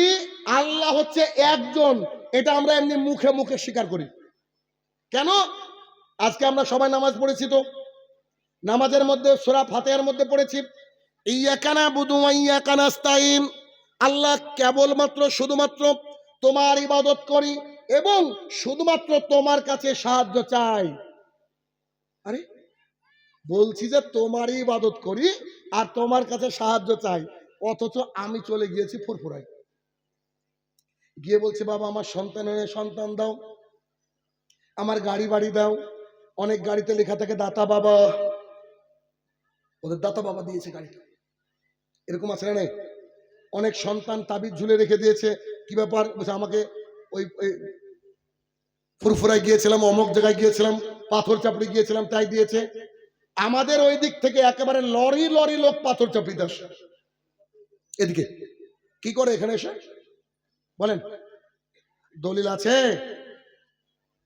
আল্লাহ হচ্ছে একজন, এটা আমরা এমনি মুখে মুখে স্বীকার করি। কেন? আজকে আমরা সবাই নামাজ পড়েছি, তো নামাজের মধ্যে সূরা ফাতিহার মধ্যে পড়েছি ইয়াকা নাবুদু ওয়া ইয়াকা নাস্তাইন, আল্লাহ কেবলমাত্র শুধুমাত্র তোমার ইবাদত করি এবং শুধুমাত্র তোমার কাছে সাহায্য চাই। আরে বলছি যে তোমারই ইবাদত করি আর তোমার কাছে সাহায্য চাই, অথচ আমি চলে গিয়েছি ফুরফুরায়, গিয়ে বলছি বাবা আমার সন্তান এনে সন্তান দাও, আমার গাড়ি বাড়ি দাও, অনেক গাড়িতে লেখা থাকে দাতা বাবা, ওদের দাতা বাবা দিয়েছে গাড়িটা, এরকম আছে না? অনেক সন্তান তাবিজ ঝুলে রেখে দিয়েছে, কি ব্যাপার বলছে আমাকে ওই ফুরফুরায় গিয়েছিলাম, অমুক জায়গায় গিয়েছিলাম, পাথর চাপড়ি গিয়েছিলাম, তাই দিয়েছে। আমাদের ওই দিক থেকে একেবারে লরি লরি লোক পাথর চাপড়িতে আসে এদিকে। কি করে এখানে এসে বলেন? দলিল আছে,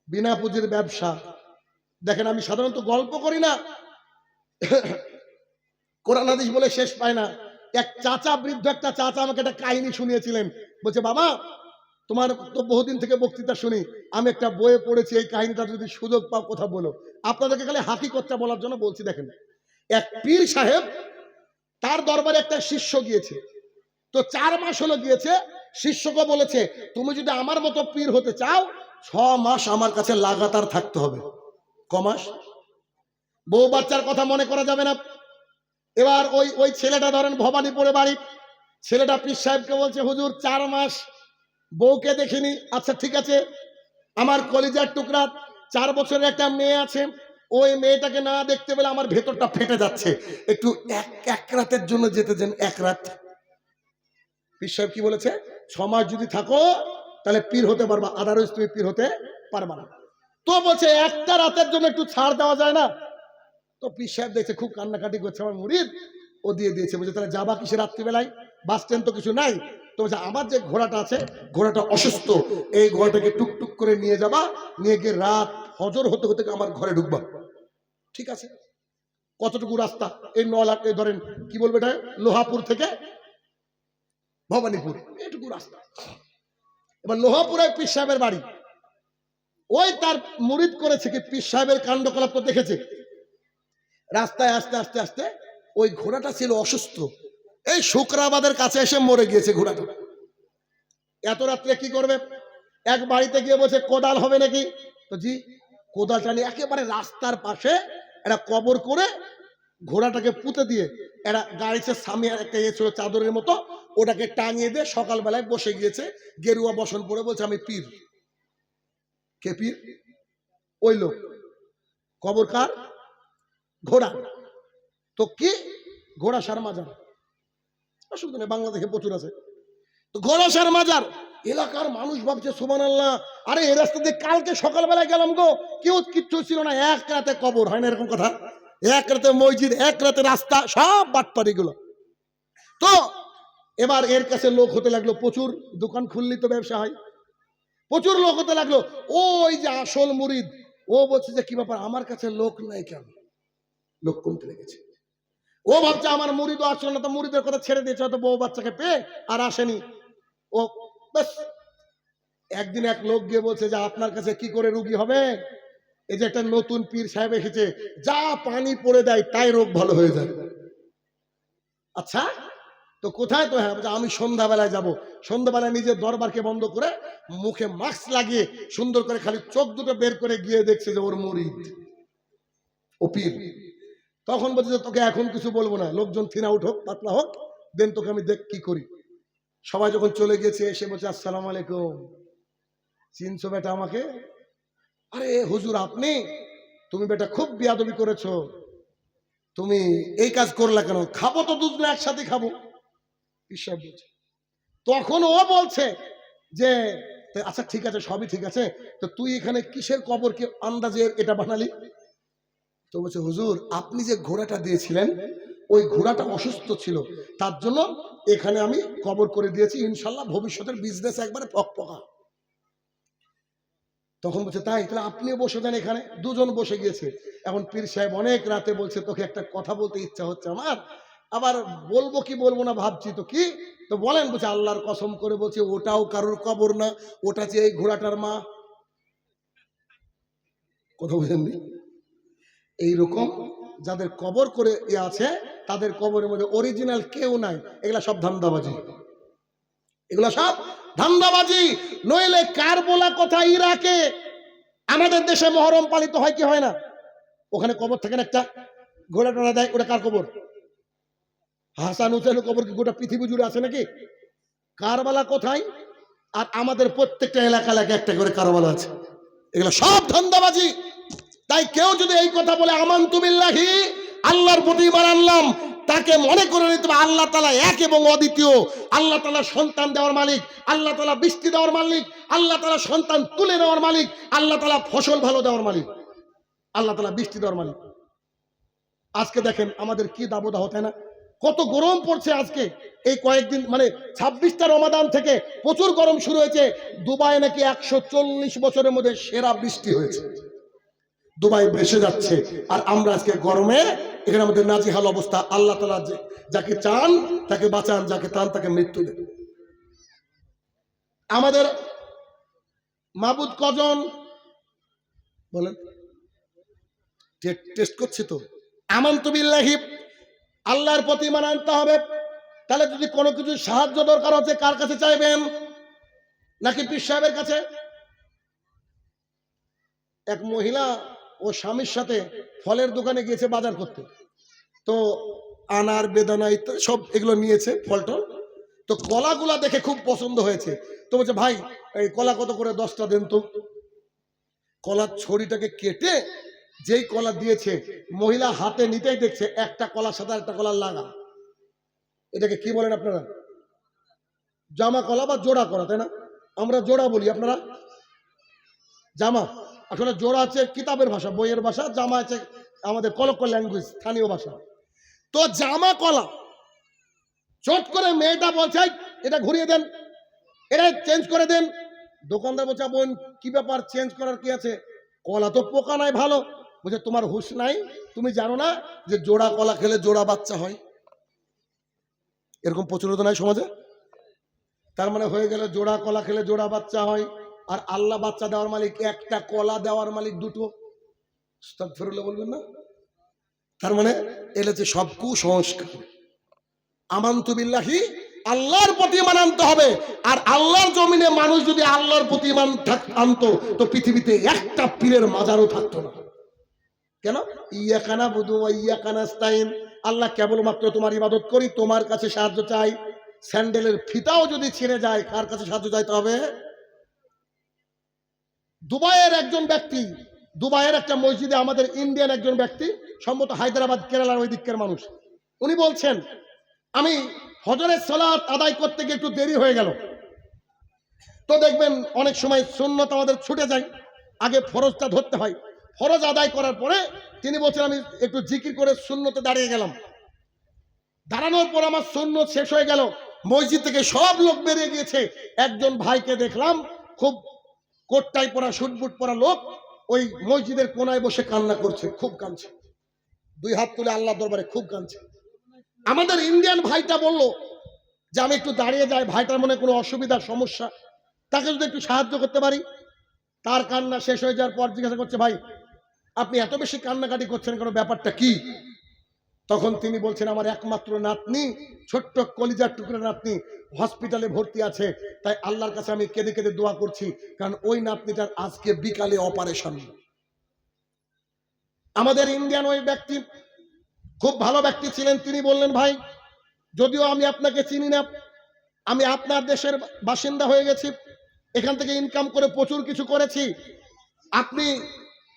বিনা পুঁজির ব্যবসা। দেখেন, আমি সাধারণত গল্প করি না, কোরআন হাদিস বলে শেষ পায় না। এক চাচা, বৃদ্ধ একটা চাচা আমাকে একটা কাহিনী শুনিয়েছিলেন। বলছে, বাবা তোমার তো বহুদিন থেকে বক্তৃতা শুনি, আমি একটা বইয়ে পড়েছি, এই কাহিনীটা যদি সুযোগ পাও কথা বলো। আপনাদেরকে খালি হাকিকতটা বলার জন্য বলছি। দেখেন, এক পীর সাহেব, তার দরবারে একটা শিষ্য গিয়েছে, তো 4 মাস হলো গিয়েছে। শিষ্যকে বলেছে, তুমি যদি আমার মতো পীর হতে চাও 6 মাস আমার কাছে লাগাতার থাকতে হবে। ক মাস? বউ বাচ্চার কথা মনে করা যাবে না। এবার ওই ছেলেটা ধরেন ভবানীপুরে বাড়ি, ছেলেটা পীর সাহেবকে বলছে, হুজুর 4 মাস বউকে দেখিনি। আচ্ছা ঠিক আছে, আমার কলিজার টুকরা 4 বছরের একটা মেয়ে আছে, ওই মেয়েটাকে না দেখতে পেলে আমার ভেতরটা ফেটে যাচ্ছে, একটু এক রাতের জন্য যেতে দেন, 1 রাত। পীর সাহেব কি বলেছে? 6 মাস যদি থাকো তাহলে পীর হতে পারবা, আদারওয়াইজ তুমি পীর হতে পারবা না। তো বলছে একটা রাতের জন্য একটু ছাড় দেওয়া যায় না? তো পীর সাহেব দেখছে খুব কান্নাকাটি করছে আমার মুরিদ, ও দিয়ে দিয়েছে। বলছে তাহলে যাবা কিসে রাত্রিবেলায়? বাস স্ট্যান্ড তো কিছু নাই। তো বলছে আমার যে ঘোড়াটা আছে, ঘোড়াটা অসুস্থ, এই ঘোড়াটাকে টুকটুক করে নিয়ে যাবা, নিয়ে গিয়ে রাত ফজর হতে হতে আমার ঘরে ঢুকবা। ঠিক আছে। কতটুকু রাস্তা? এই 9 লাখ, এই ধরেন কি বলবে এটা, লোহাপুর থেকে ভবানীপুর, এটুকু রাস্তা। এবার লোহাপুরে পীর সাহেবের বাড়ি, ওই তার মুরিদ করেছে কি পীর সাহেবের কাণ্ডকলাপ তো দেখেছে। রাস্তায় আস্তে আস্তে আস্তে ওই ঘোড়াটা ছিল অসুস্থ, এই শুক্রাবাদের কাছে এসে মরে গিয়েছে ঘোড়াটা। এত রাত্রে কি করবে? এক বাড়িতে গিয়ে বলছে, কোদাল হবে নাকি? তো জি, কোদালটা নিয়ে একেবারে রাস্তার পাশে একটা কবর করে ঘোড়াটাকে পুঁতে দিয়ে এরা গাড়িতে সামনে একটা ছিল চাদরের মতো, ওটাকে টাঙিয়ে দিয়ে সকালবেলায় বসে গিয়েছে, গেরুয়া বসন পরে বলছে আমি পীর। কে পীর? ওই লোক। কবর কার? ঘোড়া। তো কি? ঘোড়া সার মাজার। অসুবিধা নেই, বাংলাদেশে প্রচুর আছে। তো ঘোড়া সার মাজার এলাকার মানুষ ভাবছে সুবহানাল্লাহ, আরে এই রাস্তা দিয়ে কালকে সকালবেলায় গেলাম গো, কেউ কিচ্ছু ছিল না, 1 রাতে কবর। হয় না এরকম কথা? 1 রাতে মসজিদ, 1 রাতে রাস্তা, সব বাটপাড়ি গুলো। তো এবার এর কাছে লোক হতে লাগলো প্রচুর, দোকান খুললি তো ব্যবসা হয়, প্রচুর লোক হতে লাগলো। ওই যে আসল মুরিদ, ও বলছে যে কি ব্যাপার, আমার কাছে লোক নাই কেন? লোক কমতে লেগেছে। ও ভাবছে আমার মুরিদও আসল না, তো মুরিদের কথা ছেড়ে দিয়েছে, হয়তো বউ বাচ্চাকে পেয়ে আর আসেনি। ও ব্যাস, একদিন এক লোক গিয়ে বলছে যে আপনার কাছে কি করে রুগী হবে? এই যে একটা নতুন পীর সাহেব এসেছে, যা পানি পড়ে দেয় তাই রোগ ভালো হয়ে যায়। আচ্ছা, তো কোথায়? তো হ্যাঁ, আমি সন্ধ্যাবেলায় যাব। সন্ধ্যাবেলায় নিজের দরবারকে বন্ধ করে মুখে মাস্ক লাগিয়ে সুন্দর করে খালি চোখ দুটো বের করে গিয়ে দেখছে যে ওর মুরিদ, ও পীর। তখন বলছে যে তোকে এখন কিছু বলবো না, লোকজন থিন আউট হোক, পাতলা হোক, দেন তোকে আমি দেখ কি করি। সবাই যখন চলে গেছে এসে বলছে আসসালামু আলাইকুম, চিনছো বেটা আমাকে? আরে হুজুর আপনি? তুমি বেটা খুব বিয়াদবি করেছো, তুমি এই কাজ করলা কেন? খাবো তো দুধ না, একসাথে খাবো। ঈশ্বর বলছে। তখন ও বলছে যে আচ্ছা ঠিক আছে, সবই ঠিক আছে, তো তুই এখানে কিসের কবরকে আন্দাজে এটা বানালি? তো বলছে হুজুর আপনি যে ঘোড়াটা দিয়েছিলেন, ওই ঘোড়াটা অসুস্থ ছিল, তার জন্য এখানে আমি কবর করে দিয়েছি, ইনশাল্লাহ ভবিষ্যতের বিজনেস একবারে পকপকা। তখন বলছে তাই? তাহলে আপনিও বসে দেন এখানে। দুজন বসে গিয়েছে। এখন পীর সাহেব অনেক রাতে বলছে তোকে একটা কথা বলতে ইচ্ছা হচ্ছে আমার, আবার বলবো কি বলবো না ভাবছি, তো কি? তো বলেন। বলছে আল্লাহর কসম করে বলছে ওটাও কারোর কবর না, ওটা যে এই ঘোড়াটার মা। কথা বুঝেননি? এইরকম যাদের কবর করে আছে, তাদের কবরের মধ্যে অরিজিনাল কেউ নাই। এগুলা সব ধান্দাবাজি, এগুলা সব ধান্দাবাজি। নইলে কার বলা কথা, ইরাকে আমাদের দেশে মহরম পালিত হয় কি হয় না? ওখানে কবর থাকেন একটা, ঘোড়া টোড়া দেয়, ওটা কার কবর? হাসান হুসেনের কবর কি গোটা পৃথিবী জুড়ে আছে নাকি? কারবালা কোথায়? আর আমাদের প্রত্যেকটা এলাকা এলাকা একটা করে কারবালা আছে। এগুলো সব ধান্দাবাজি। তাই কেউ যদি এই কথা বলে আমানতু বিল্লাহি, আল্লাহর প্রতি ঈমান আনলাম, তাকে মনে করে নিতে হবে আল্লাহ তাআলা এক এবং অদ্বিতীয়। আল্লাহ তাআলা সন্তান দেওয়ার মালিক, আল্লাহ তাআলা বৃষ্টি দেওয়ার মালিক, আল্লাহ তাআলা সন্তান তুলে নেওয়ার মালিক, আল্লাহ তাআলা ফসল ভালো দেওয়ার মালিক, আল্লাহ তাআলা বৃষ্টি দেওয়ার মালিক। আজকে দেখেন আমাদের কি দাবদাহ, তাই না? কত গরম পড়ছে আজকে এই কয়েকদিন, মানে 26টা রমাদান থেকে প্রচুর গরম শুরু হয়েছে। দুবাই নাকি 140 বছরের মধ্যে সেরা বৃষ্টি হয়েছে। দুবাই ভেসে যাচ্ছে, আর আমরা আজকে গরমে এখানে আমাদের নাজিহাল অবস্থা। আল্লাহ তাআলা যাকে চান তাকে বাঁচান, যাকে চান তাকে মৃত্যু দেন। আমাদের মাবুদ কজন বলেন? টেস্ট করছি তো। আমানতু বিল্লাহি, আল্লাহর প্রতি ঈমান আনতে হবে। তাহলে যদি কোনো কিছু সাহায্য দরকার হচ্ছে কার কাছে চাইবেন? নাকি পীর সাহেবের কাছে? এক মহিলা ও স্বামীর সাথে ফলের দোকানে গিয়েছে বাজার করতে। তো আনার, বেদানা ইত্যাদি সব এগুলো নিয়েছে, ফলটল। তো কলাগুলা দেখে খুব পছন্দ হয়েছে। তো বলছে, ভাই এই কলা কত করে? 10টা দেন তো। কলার ছড়িটাকে কেটে যেই কলা দিয়েছে, মহিলা হাতে নিতেই দেখছে একটা কলার সাথে একটা কলার লাগা। এটাকে কি বলেন আপনারা? জামা কলা বা জোড়া কলা, তাই না? আমরা জোড়া বলি, আপনারা জামা। আসলে জোড়া আছে কিতাবের ভাষা, বইয়ের ভাষা, জামা আছে আমাদের কলকল ল্যাঙ্গুয়েজ, স্থানীয় ভাষা। তো জামা কলা চট করে মেয়েটা বলছে, এটা ঘুরিয়ে দেন, এটা চেঞ্জ করে দেন। দোকানদার বলছে, বোন কি ব্যাপার, চেঞ্জ করার কি আছে? কলা তো পোকা নাই, ভালো। বলছে, তোমার হুঁশ নাই? তুমি জানো না যে জোড়া কলা খেলে জোড়া বাচ্চা হয়? এরকম প্রচলিত নাই সমাজে? তার মানে হয়ে গেল জোড়া কলা খেলে জোড়া বাচ্চা হয়, আর আল্লাহ বাচ্চা দেওয়ার মালিক, একটা কলা দেওয়ার মালিক দুটো। আস্তাগফিরুল্লাহ বলবেন না? তার মানে এলে যে সব কুসংস্কার। আমানতু বিল্লাহি, আল্লাহর প্রতি ঈমান আনতে হবে। আর আল্লাহর জমিনে মানুষ যদি আল্লাহর প্রতি ঈমান আনতো, তো পৃথিবীতে একটা পীরের মাজারও থাকতো না। কেন? ইয়াকা নাবুদু ওয়া ইয়াকা নাস্তাইন, আল্লাহ কেবলমাত্র তোমার ইবাদত করি, তোমার কাছে সাহায্য চাই। স্যান্ডেলের ফিতাও যদি ছিঁড়ে যায়, কার কাছে সাহায্য চাইতে হবে? দুবাইয়ের একজন ব্যক্তি, দুবাইয়ের একটা মসজিদে আমাদের ইন্ডিয়ান একজন ব্যক্তি, সম্ভবত হায়দ্রাবাদ কেরালার ওই দিকের মানুষ, উনি বলছেন, আমি ফজরের সালাত আদায় করতে গিয়ে একটু দেরি হয়ে গেল। তো দেখবেন অনেক সময় সুন্নত আমাদের ছুটে যায়, আগে ফরজটা ধরতে হয়। ফরজ আদায় করার পরে তিনি বলছেন, আমি একটু জিকির করে সুন্নতে দাঁড়িয়ে গেলাম। দাঁড়ানোর পর আমার সুন্নত শেষ হয়ে গেল, মসজিদ থেকে সব লোক বেরিয়ে গিয়েছে। একজন ভাইকে দেখলাম, খুব কোটটাই পরা, শুটবুট পরা লোক, ওই মসজিদের কোনায় বসে কান্না করছে, খুব কাঁদছে, দুই হাত তুলে আল্লাহ দরবারে খুব কাঁদছে। আমাদের ইন্ডিয়ান ভাইটা বলল যে আমি একটু দাঁড়িয়ে যাই, ভাইটার মনে কোনো অসুবিধার সমস্যা, তাকে যদি একটু সাহায্য করতে পারি। তার কান্না শেষ হয়ে যাওয়ার পর জিজ্ঞাসা করছে, ভাই আপনি এত বেশি কান্নাকাটি করছেন কেন, ব্যাপারটা কি? তখন তিনি বলছেন, আমার একমাত্র নাতনি, ছোট্ট কলিজার টুকরা নাতনি, হসপিটালে ভর্তি আছে, তাই আল্লাহর কাছে আমি কেঁদে কেঁদে দোয়া করছি, কারণ ওই নাতনিটার আজকে বিকালে অপারেশন। আমাদের ইন্ডিয়ান ওই ব্যক্তি খুব ভালো ব্যক্তি ছিলেন, তিনি বললেন, ভাই যদিও আমি আপনাকে চিনি না, আমি আপনার দেশের বাসিন্দা হয়ে গেছি, এখান থেকে ইনকাম করে প্রচুর কিছু করেছি, আপনি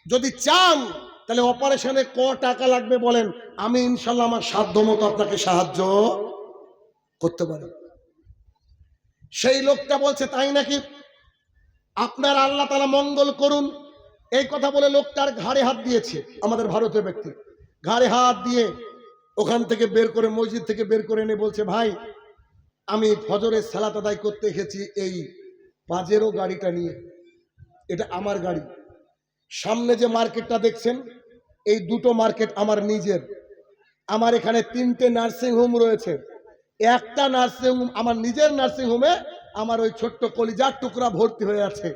যদি চান তাহলে অপারেশনে ক টাকা লাগবে বলেন, আমি ইনশাল্লাহ আমার সাধ্য মতো আপনাকে সাহায্য করতে পারি। সেই লোকটা বলছে, তাই নাকি? আপনার আল্লাহ তাআলা মঙ্গল করুন। এই কথা বলে লোকটার ঘাড়ে হাত দিয়েছে, আমাদের ভারতীয় ব্যক্তি ঘাড়ে হাত দিয়ে ওখান থেকে বের করে, মসজিদ থেকে বের করে এনে বলছে, ভাই আমি ফজরের সালাত আদায় করতে এসেছি এই পাজেরো গাড়িটা নিয়ে, এটা আমার গাড়ি। সামনে যে মার্কেটটা দেখছেন, এই দুটো মার্কেট আমার নিজের। আমার এখানে 3টে নার্সিং হোম রয়েছে। একটা নার্সিং হোম, আমার নিজের নার্সিং হোমে আমার ওই ছোট্ট কলিজার টুকরা ভর্তি হয়ে আছে,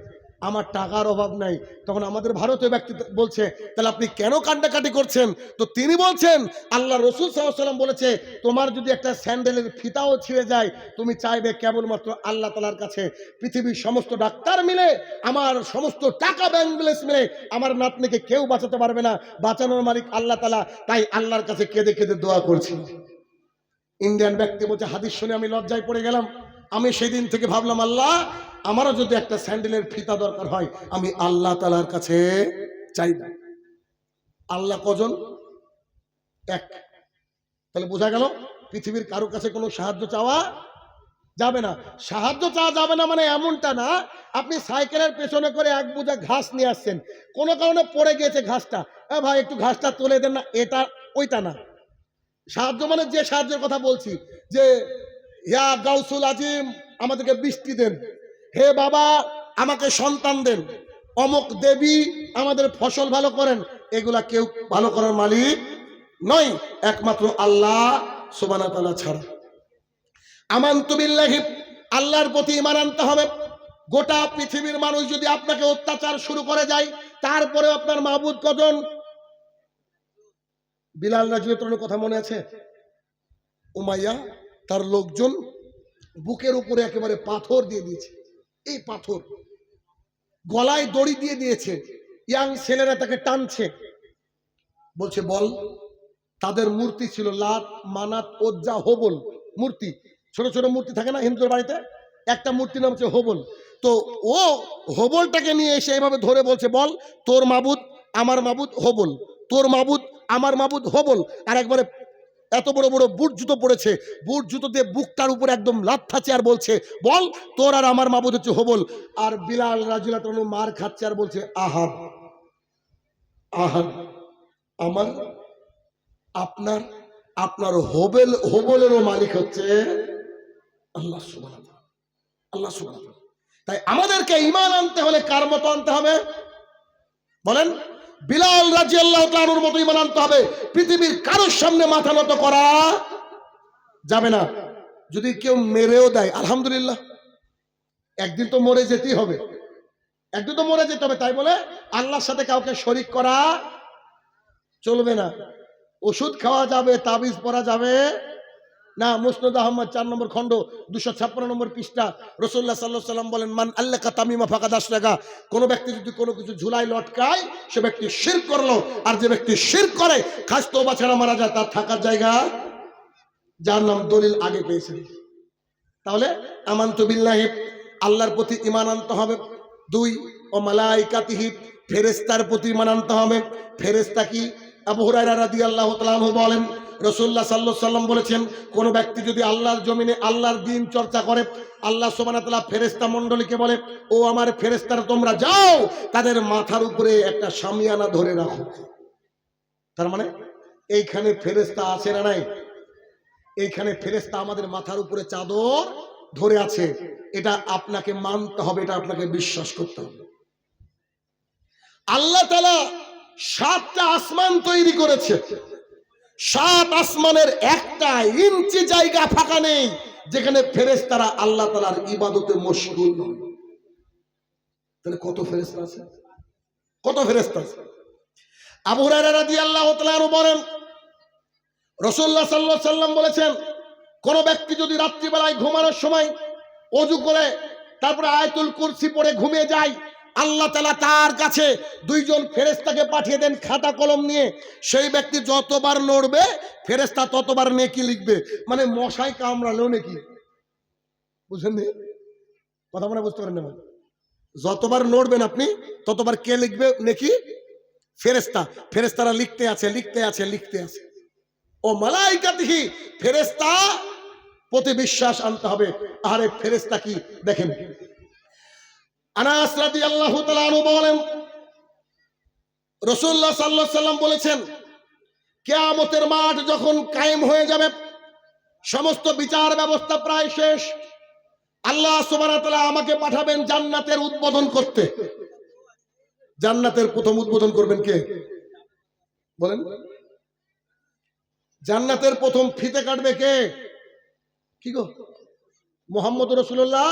আমার টাকার অভাব নাই। তখন আমাদের ভারতীয় ব্যক্তি বলছে, তাহলে আপনি কেন কান্নাকাটি করছেন? তো তিনি বলছেন, আল্লাহ রসুল সাল্লাল্লাহু আলাইহি ওয়াসাল্লাম বলেছে, তোমার যদি একটা স্যান্ডেলের ফিতাও ছিঁড়ে যায়, তুমি চাইবে কেবলমাত্র আল্লাহ তাআলার কাছে। পৃথিবীর সমস্ত ডাক্তার মিলে, আমার সমস্ত টাকা ব্যাংক ব্যালেন্স মিলে আমার নাতনিকে কেউ বাঁচাতে পারবে না, বাঁচানোর মালিক আল্লাহ তাআলা। তাই আল্লাহর কাছে কেঁদে কেঁদে দোয়া করছি। ইন্ডিয়ান ব্যক্তি বলছে, হাদিস শুনে আমি লজ্জায় পড়ে গেলাম। আমি সেদিন থেকে ভাবলাম, আল্লাহ আমারও যদি একটা স্যান্ডেলের ফিতা দরকার হয় আমি আল্লাহ তাআলার কাছে চাইব। আল্লাহ কজন? এক। তাহলে বোঝা গেল পৃথিবীর কারো কাছে কোনো সাহায্য চাওয়া যাবে না। সাহায্য চাওয়া যাবে না মানে এমনটা না আপনি সাইকেলের পেছনে করে এক বোঝা ঘাস নিয়ে আসছেন, কোনো কারণে পড়ে গিয়েছে ঘাসটা, ভাই একটু ঘাসটা তুলে দেন না, এটা ওইটা না। সাহায্য মানে যে সাহায্যের কথা বলছি, যে ইয়া গাউসুল আজিম আমাদেরকে বৃষ্টি দেন, হে বাবা আমাকে সন্তান দেন, অমুক দেবী আমাদের ফসল ভালো করেন, এগুলা কেউ ভালো করার মালিক নয়, একমাত্র আল্লাহ সুবহানাহু ওয়া তাআলা ছাড়া। আমানতু বিল্লাহি, আল্লাহর প্রতি ঈমান আনতে হবে। গোটা পৃথিবীর মানুষ যদি আপনাকে অত্যাচার শুরু করে যায়, তারপরে আপনার মাবুদ কজন? বিলাল রাদিয়াল্লাহু তাআলার কথা মনে আছে? উমাইয়া তার লোকজন বুকের উপরে একেবারে পাথর দিয়ে দিয়েছে, এই পাথর গলায় দড়ি দিয়ে দিয়েছে, ইয়াং ছেলেরা তাকে টানছে, বলছে বল। তাদের মূর্তি ছিল লাত, মানাত, ওজ্জা, হোবল মূর্তি, ছোট ছোট মূর্তি থাকে না হিন্দুর বাড়িতে, একটা মূর্তি নাম হচ্ছে হোবল। তো ও হোবলটাকে নিয়ে এসে এইভাবে ধরে বলছে, বল তোর মাবুদ আমার মাবুদ হোবল, তোর মাবুদ আমার মাবুদ হোবল। আর একবারে এত বড় বড় বুট জুতো পড়েছে, বুট জুতো দিয়ে বুকটার উপরে একদম লাথাচ্ছে আর বলছে, বল তোর আর আমার মাবুদ হচ্ছে হোবল। আর বিলাল রাদিয়াল্লাহু তাআলা মার খাচ্ছে আর বলছে, আহাদ আহাদ, আমার আপনার আপনার হোবলেরও মালিক হচ্ছে আল্লাহ সুবহানাহু ওয়া তাআলা, আল্লাহ সুবহানাহু ওয়া তাআলা। তাই আমাদেরকে ঈমান আনতে হলে কার মতো আনতে হবে বলেন? বিলাল রাদিয়াল্লাহু তাআলার মতো ঈমান আনতে হবে। পৃথিবীর কারোর সামনে মাথা নত করা যাবে না। যদি কেউ মেরেও দেয় আলহামদুলিল্লাহ, একদিন তো মরে যেতেই হবে, একদিন তো মরে যেতে হবে, তাই বলে আল্লাহর সাথে কাউকে শরীক করা চলবে না। ওষুধ খাওয়া যাবে, তাবিজ পরা যাবে না। মুসনাদ আহমদ 4 নম্বর খণ্ড 256 নম্বর পৃষ্ঠা, রাসূলুল্লাহ সাল্লাল্লাহু আলাইহি ওয়াসাল্লাম বলেন, মান আল্লাকা তামিমা ফাকাদ আশরাকা, কোন ব্যক্তি যদি কোনো কিছু ঝুলাই লটকায় সে ব্যক্তি শিরক করলো। আর যে ব্যক্তি শিরক করে খাস তওবা ছাড়া মারা যায়, তার থাকার জায়গা জাহান্নাম। দলিল আগে পেয়েছেন। তাহলে আমানতু বিল্লাহি, আল্লাহর প্রতি ঈমান আনতে হবে। 2 ও মালাইকাতিহি, ফেরেশতার প্রতি ঈমান আনতে হবে। ফেরেশতা কি? আবু হুরায়রা রাদিয়াল্লাহু তাআলা আনহু বলেন, রাসূলুল্লাহ সাল্লাল্লাহু আলাইহি ওয়াসাল্লাম বলেছেন, কোন ব্যক্তি যদি আল্লাহর জমিনে আল্লাহর দ্বীন চর্চা করে, আল্লাহ সুবহানাহু ওয়া তাআলা ফেরেশতা মণ্ডলীকে বলে, ও আমার ফেরেশতারা তোমরা যাও তাদের মাথার উপরে একটা শামিয়ানা ধরে রাখো। তার মানে এইখানে ফেরেশতা আছে না নাই? এইখানে ফেরেশতা আমাদের মাথার উপরে চাদর ধরে আছে। এটা আপনাকে মানতে হবে, এটা আপনাকে বিশ্বাস করতে হবে। আল্লাহ তাআলা 7টা আসমান তৈরি করেছে, 7 আসমানের একটা ইঞ্চি জায়গা ফাঁকা নেই যেখানে ফেরেশতারা আল্লাহ তাআলার ইবাদতে মশগুল নয়। তাহলে কত ফেরেশতা আছে, কত ফেরেশতা আছে? আবু হুরায়রা রাদিয়াল্লাহু তাআলা আনহু বলেন, রাসূলুল্লাহ সাল্লাল্লাহু আলাইহি ওয়াসাল্লাম বলেছেন, কোন ব্যক্তি যদি রাত্রিবেলায় ঘুমানোর সময় ওযু করে তারপরে আয়াতুল কুরসি পড়ে ঘুমিয়ে যায়, আল্লাহ তাআলা তার কাছে 2 জন ফেরেশতাকে পাঠিয়ে দেন খাতা কলম নিয়ে। সেই ব্যক্তি যতবার নড়বে ফেরেশতা ততবার নেকি লিখবে। মানে মশাই কামড়ালেও নেকি। বুঝেন নি কথা? মনে বুঝতে পারেন না? যতবার নড়বেন আপনি ততবার কে লিখবে নেকি? ফেরেশতা। ফেরেশতারা লিখতে আছে লিখতে আছে লিখতে আছে। ও মালাইকাতিহি, ফেরেশতা প্রতি বিশ্বাস আনতে হবে। আরে ফেরেশতা কি দেখেন, আনাস রাদিয়াল্লাহু তাআলা আনহু বলেন, রাসূলুল্লাহ সাল্লাল্লাহু আলাইহি ওয়াসাল্লাম বলেছেন, কিয়ামতের মাঠ যখন কায়েম হয়ে যাবে, সমস্ত বিচার ব্যবস্থা প্রায় শেষ, আল্লাহ সুবহানাহু ওয়া তাআলা আমাকে পাঠাবেন জান্নাতের উদ্বোধন করতে। জান্নাতের প্রথম উদ্বোধন করবেন কে বলেন? জান্নাতের প্রথম ফিতে কাটবে কে? কি গো? মুহাম্মদুর রাসূলুল্লাহ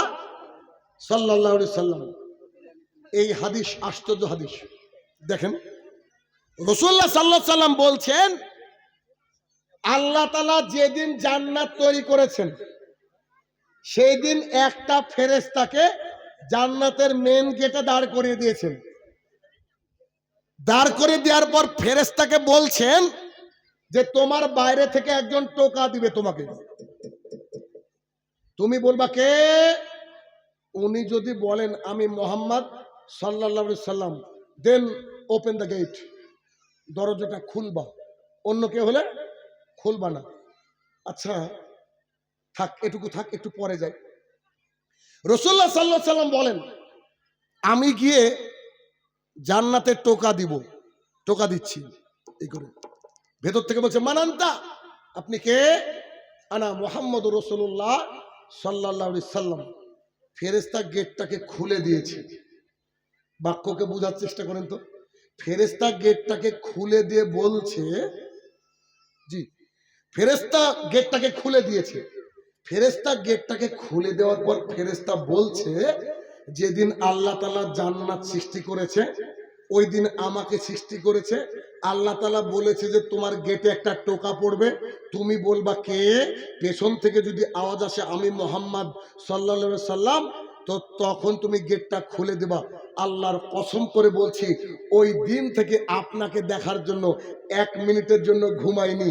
সাল্লাল্লাহু আলাইহি সাল্লাম। এই হাদিস আশ্চর্য হাদিস। দেখেন রাসূলুল্লাহ সাল্লাল্লাহু আলাইহি সাল্লাম বলছেন, আল্লাহ তাআলা যেদিন জান্নাত তৈরি করেছেন সেই দিন একটা ফেরেশতাকে জান্নাতের মেন গেটে দাঁড় করিয়ে দিয়েছেন। দাঁড় করে দেওয়ার পর ফেরেশতাকে বলছেন যে তোমার বাইরে থেকে একজন টোকা দিবে তোমাকে। তুমি বলবা কে? উনি যদি বলেন আমি মোহাম্মদ সাল্লাল্লাহু আলাইহি সাল্লাম, দেন ওপেন দ্য গেট, দরজাটা খুলবা। অন্য কে হলে খুলবা না। আচ্ছা থাক, এটুকু থাক, একটু পরে যাই। রাসূলুল্লাহ সাল্লাল্লাহু আলাইহি সাল্লাম বলেন আমি গিয়ে জান্নাতে টোকা দিব, টোকা দিচ্ছি এই করে। ভেতর থেকে বলছে মানান্তা, আপনি কে? আনা মুহাম্মদুর রাসূলুল্লাহ সাল্লাল্লাহু আলাইহি সাল্লাম। ফেরেশতা গেটটাকে খুলে দিয়েছে। বাক্যকে বোঝার চেষ্টা করেন তো। ফেরেশতা গেটটাকে খুলে দিয়ে বলছে, জি ফেরেশতা গেটটাকে খুলে দিয়েছে। ফেরেশতা গেটটাকে খুলে দেওয়ার পর ফেরেশতা বলছে, যেদিন আল্লাহ তাআলা জান্নাত সৃষ্টি করেছে ওই দিন আমাকে সৃষ্টি করেছে। আল্লাহ তাআলা বলেছে যে তোমার গেটে একটা টোকা পড়বে, তুমি বলবা কে? পেছন থেকে যদি আওয়াজ আসে আমি মুহাম্মদ সাল্লাল্লাহু আলাইহি সাল্লাম, তো তখন তুমি গেটটা খুলে দেবা। আল্লাহর কসম করে বলছি ওই দিন থেকে আপনাকে দেখার জন্য 1 মিনিটের জন্য ঘুমাইনি,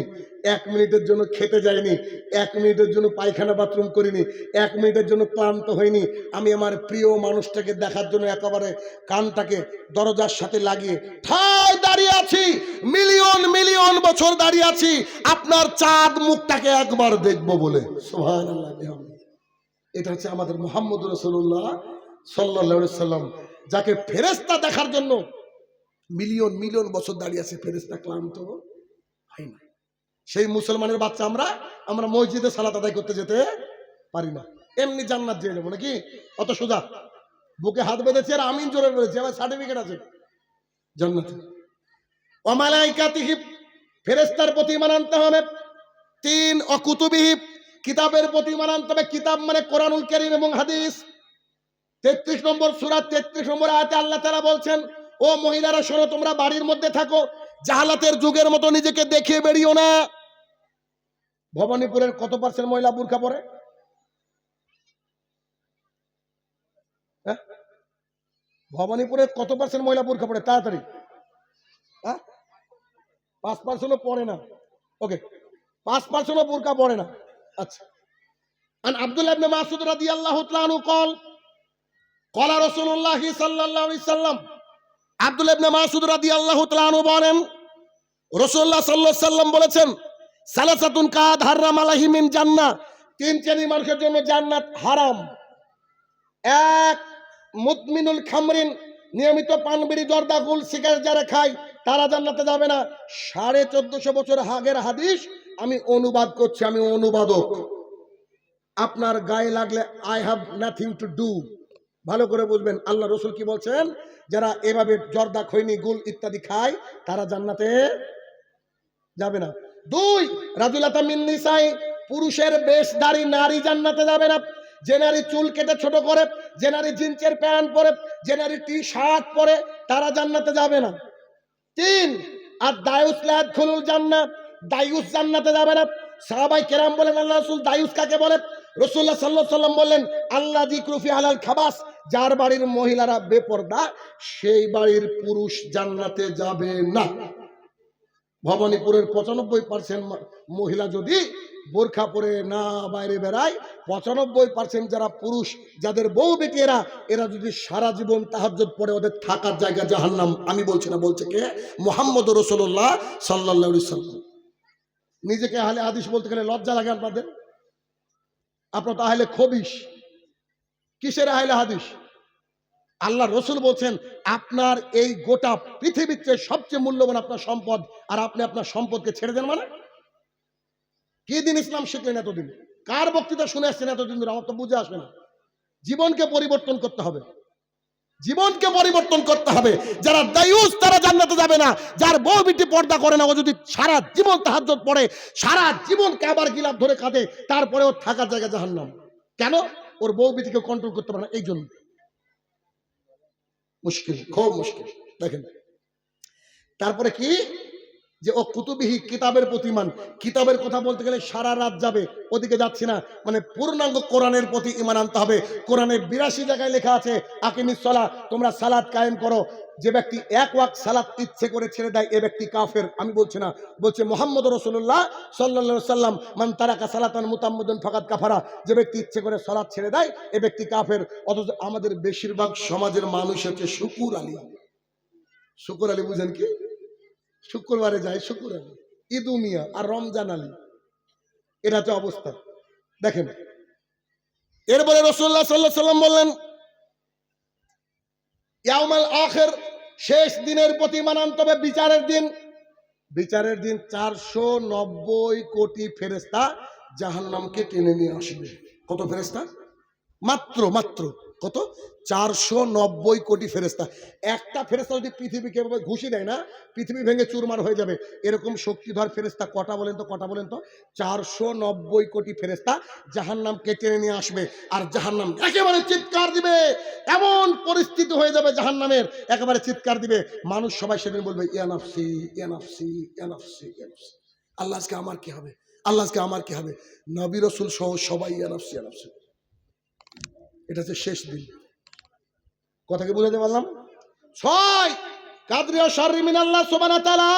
1 মিনিটের জন্য খেতে যাইনি, 1 মিনিটের জন্য পায়খানা বাথরুম করিনি, 1 মিনিটের জন্য ক্লান্ত হইনি। আমি আমার প্রিয় মানুষটাকে দেখার জন্য একেবারে কানটাকে দরজার সাথে লাগিয়ে ঠায় দাঁড়িয়ে আছি, মিলিয়ন মিলিয়ন বছর দাঁড়িয়ে আছি আপনার চাঁদ মুখটাকে একবার দেখব বলে। সুবহানাল্লাহ। এটা হচ্ছে আমাদের মুহাম্মদুর রাসূলুল্লাহ সাল্লাল্লাহু আলাইহি সাল্লাম, যাকে ফেরেশতা দেখার জন্য মিলিয়ন মিলিয়ন বছর দাঁড়িয়ে আছে, ফেরেশতা ক্লান্ত হয় না। সেই মুসলমানের বাচ্চা আমরা মসজিদে সালাত আদায় করতে যেতে পারি না, এমনি জান্নাত দিয়ে নেবো নাকি? অত সোজা। বুকে হাত বেঁধেছে আর আমিন জোরে বলেছে, আমার সার্টিফিকেট আছে জান্নাতে। ওয়া মালাইকাতিহি, ফেরেশতার প্রতি ঈমান আনতে হবে। 3 ও কুতুবিহি, কিতাবের প্রতি ঈমান আনতে হবে। কিতাব মানে কোরআনুল কারীম এবং হাদিস। 33 নম্বর সূরা 33 নম্বর আয়াতে আল্লাহ তাআলা বলছেন, ও মহিলারা শোনো, তোমরা বাড়ির মধ্যে থাকো, জাহালাতের যুগের মতো নিজেকে দেখিয়ে বেরিও না। ভবানীপুরের কত % মহিলা বুরকা পরে? হ্যাঁ, ভবানীপুরের কত % মহিলা বুরকা পরে? তাড়াতাড়ি। হ্যাঁ, 5% পরে না। ওকে, 5% বুরকা পরে না। আচ্ছা। আন আব্দুল্লাহ ইবনে মাসউদ রাদিয়াল্লাহু তাআলা আনহু قال قال رسول الله صلى الله عليه وسلم, আব্দুল্লাহ ইবনে মাসউদ রাদিয়াল্লাহু তাআলা আনহু বলেন রাসূলুল্লাহ সাল্লাল্লাহু আলাইহি সাল্লাম বলেছেন, সালাসাতুন কাদ হারাম আলাইহিম মিন জান্নাহ, 3 শ্রেণীর মানুষের জন্য জান্নাত হারাম। 1, মুদমিনুল খামরিন, নিয়মিত পান বিড়ি জর্দা গুল সিগারেট যারা খায় তারা জান্নাতে যাবে না। 1450 বছর আগের হাদিস আমি অনুবাদ করছি, আমি অনুবাদক। আপনার গায়ে লাগলে I have nothing to do. ভালো করে বুঝবেন আল্লাহ রসুল কি বলছেন, যারা এভাবে জর্দা খৈনি গুল ইত্যাদি খায় তারা জান্নাতে যাবে না। 2, রাজুলাতা মিন নিসাই, পুরুষের বেশধারী নারী জান্নাতে যাবে না। যে নারী চুল কেটে ছোট করে, যে নারী জিন্সের প্যান্ট পরে, যে নারী টি-শার্ট পরে, তারা জান্নাতে যাবে না। 3, আর দায়ুস লা ইয়াদখুলুল জান্নাহ, দায়ুস জান্নাতে যাবে না। সাহাবায়ে কেরাম বলেন আল্লাহ রাসূল দায়ুস কাকে বলে? রাসূলুল্লাহ সাল্লাল্লাহু আলাইহি ওয়াসাল্লাম বললেন, আল্লাহ যিকরু ফি আলাল খাবাস, যার বাড়ির মহিলারা বেপরদা সেই বাড়ির পুরুষ জান্নাতে যাবে না। ভবানীপুরের 95% মহিলা যদি বোরখা পরে না বাইরে বেড়ায়, 95% যারা পুরুষ, যাদের বউ বেটি এরা যদি সারা জীবন তাহাজ্জুদ পড়ে, ওদের থাকার জায়গা জাহান্নাম। আমি বলছি না, বলছে কে? মুহাম্মদুর রাসূলুল্লাহ সাল্লাল্লাহু আলাইহি ওয়াসাল্লাম। নিজেকে আহলে হাদিস বলতে গেলে লজ্জা লাগে আপনাদের? আপনার তো আহলে খবিশ। কিসের আহলে হাদিস? আল্লাহ রসুল বলছেন আপনার এই গোটা পৃথিবীর চেয়ে সবচেয়ে মূল্যবান আপনার সম্পদ, আর আপনি আপনার সম্পদকে ছেড়ে দেন মানে? কি দিন ইসলাম শিখলেন এতদিন? কার বক্তৃতা শুনে আসছেন এতদিন ধরে? আমার তো বুঝে আসবে না। জীবনকে পরিবর্তন করতে হবে, জীবনকে পরিবর্তন করতে হবে। যারা দায়ুস তারা জান্নাতে যাবে না। যার বউ বিটি পর্দা করে না, ও যদি সারা জীবন তাহাজ্জুদ পড়ে, সারা জীবন কাবার গিলাফ ধরে কাঁদে, তারপরে ওর থাকার জায়গা জাহান্নাম। কেন? ওর বউ বিটিকে কন্ট্রোল করতে পারে না, এই জন্য। মুশকিল, খুব মুশকিল। দেখেন তারপরে কি, যে ও কুতুবিহি, কিতাবের প্রতি ইমান। কিতাবের কথা বলতে গেলে সারা রাত যাবে, ওদিকে যাচ্ছি না। মানে পূর্ণাঙ্গ কোরআনের প্রতি ইমান আনতে হবে। কোরআনে 82 জায়গায় লেখা আছে আকিমিস সালাত, তোমরা সালাত কায়েম করো। যে ব্যক্তি এক ওয়াক্ত সালাত ইচ্ছে করে ছেড়ে দেয় এ ব্যক্তি কাফের। আমি বলছি না, বলছে মুহাম্মদ রাসূলুল্লাহ সাল্লাল্লাহু আলাইহি সাল্লাম, মান তারাকা সালাতান মুতাম্মিদান ফাকাদ কাফারা, যে ব্যক্তি ইচ্ছে করে সালাত ছেড়ে দেয় এ ব্যক্তি কাফের। অথচ আমাদের বেশিরভাগ সমাজের মানুষ হচ্ছে শুকুর আলী। শুকুর আলী বুঝেন কি? শুক্রবারে যায় শুকুর আলী, ঈদ মিয়া আর রমজান আলী, এটা হচ্ছে অবস্থা। দেখেন এরপরে রাসূলুল্লাহ সাল্লাল্লাহু আলাইহি সাল্লাম বললেন ইয়াউমাল আখির, শেষ দিনের প্রতি ইমান আনতে হবে। বিচারের দিন, বিচারের দিন 490 কোটি ফেরেশতা জাহান্নামকে টেনে নিয়ে আসবে। কত ফেরেশতা? মাত্র মাত্র কত? 490 কোটি ফেরেশতা। একটা ফেরেশতা যদি পৃথিবীকে এভাবে ঘুষি দেয় না, পৃথিবী ভেঙে চুরমার হয়ে যাবে। এরকম শক্তিধর ফেরেশতা কটা বলেন তো, কটা বলেন তো? 490 কোটি ফেরেশতা জাহান্নামকে টেনে নিয়ে আসবে। আর জাহান্নাম একেবারে চিৎকার দিবে, এমন পরিস্থিতি হয়ে যাবে জাহান্নামের, একেবারে চিৎকার দিবে। মানুষ সবাই সেদিন বলবে ইয়া নাফসি ইয়া নাফসি ইয়া নাফসি ইয়া নাফসি, আল্লাহ আজকে আমার কি হবে, আল্লাহ আজকে আমার কি হবে। নবী রাসূল সহ সবাই ইয়া নাফসি ইয়া নাফসি। এটা হচ্ছে শেষ দিন। কথা কি বুঝাতে পারলাম? 6 কাদরিয়া শাররি মিনাল্লাহ সুবহানাহু ওয়া তাআলা,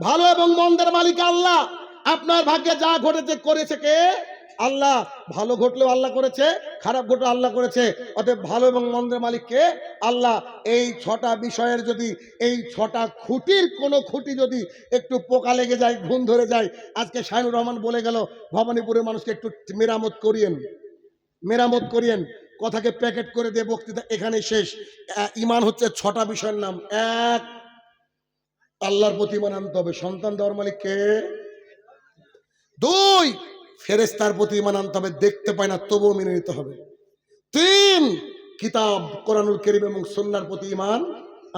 ভালো এবং মন্দের মালিক আল্লাহ। আপনার ভাগ্যে যা ঘটেছে করেছে কে? আল্লাহ। ভালো ঘটলেও আল্লাহ করেছে, খারাপ ঘটলেও আল্লাহ করেছে। অতএব ভালো এবং মন্দের মালিক কে? আল্লাহ। এই 6টা বিষয়ের যদি, এই 6টা খুঁটির কোনো খুঁটি যদি একটু পোকা লেগে যায়, ঘুণ ধরে যায়, আজকে শাহিনুর রহমান বলে গেল ভবানীপুরের মানুষকে একটু মেরামত করিয়েন, মেরামত করিয়েন। কথাকে প্যাকেট করে দিয়ে বক্তৃতা এখানে শেষ। ইমান হচ্ছে 6টা বিষয়ের নাম। 1, আল্লাহর প্রতি ইমান আনতে হবে, সন্তান দেওয়ার মালিক কে? 2, ফেরেশতার প্রতি ইমান আনতে হবে, দেখতে পায় না তবুও মেনে নিতে হবে। 3, কিতাব কোরআনুল কারীম এবং সুন্নাহর প্রতি ইমান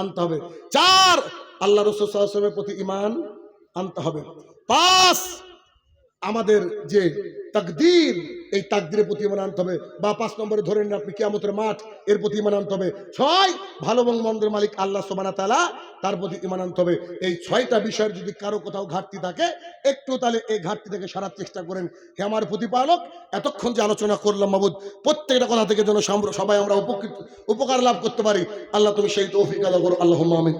আনতে হবে। 4, আল্লাহ রাসূল সাল্লাল্লাহু আলাইহি ওয়াসাল্লামের প্রতি ইমান আনতে হবে। 5, আমাদের যে তাকদীর, এই তাকদীরের প্রতি ইমান আনতে হবে। বা 5 নম্বরে ধরে নিন আপনি কিয়ামতের মাঠ, এর প্রতি ইমান আনতে হবে। 6, ভালো এবং মন্দের মালিক আল্লাহ সুবহানাহু ওয়া তাআলা, তার প্রতি ইমান আনতে হবে। এই 6টা বিষয়ের যদি কারো কোথাও ঘাটতি থাকে, একটু তাহলে এই ঘাটতি থেকে সারার চেষ্টা করেন। হে আমার প্রতিপালক, এতক্ষণ যে আলোচনা করলাম মাবুদ, প্রত্যেকটা কথা থেকে যেন সবাই আমরা উপকার লাভ করতে পারি। আল্লাহ তুমি সেই তৌফিক আল্লাহ করো। আল্লাহুম্মা আমিন।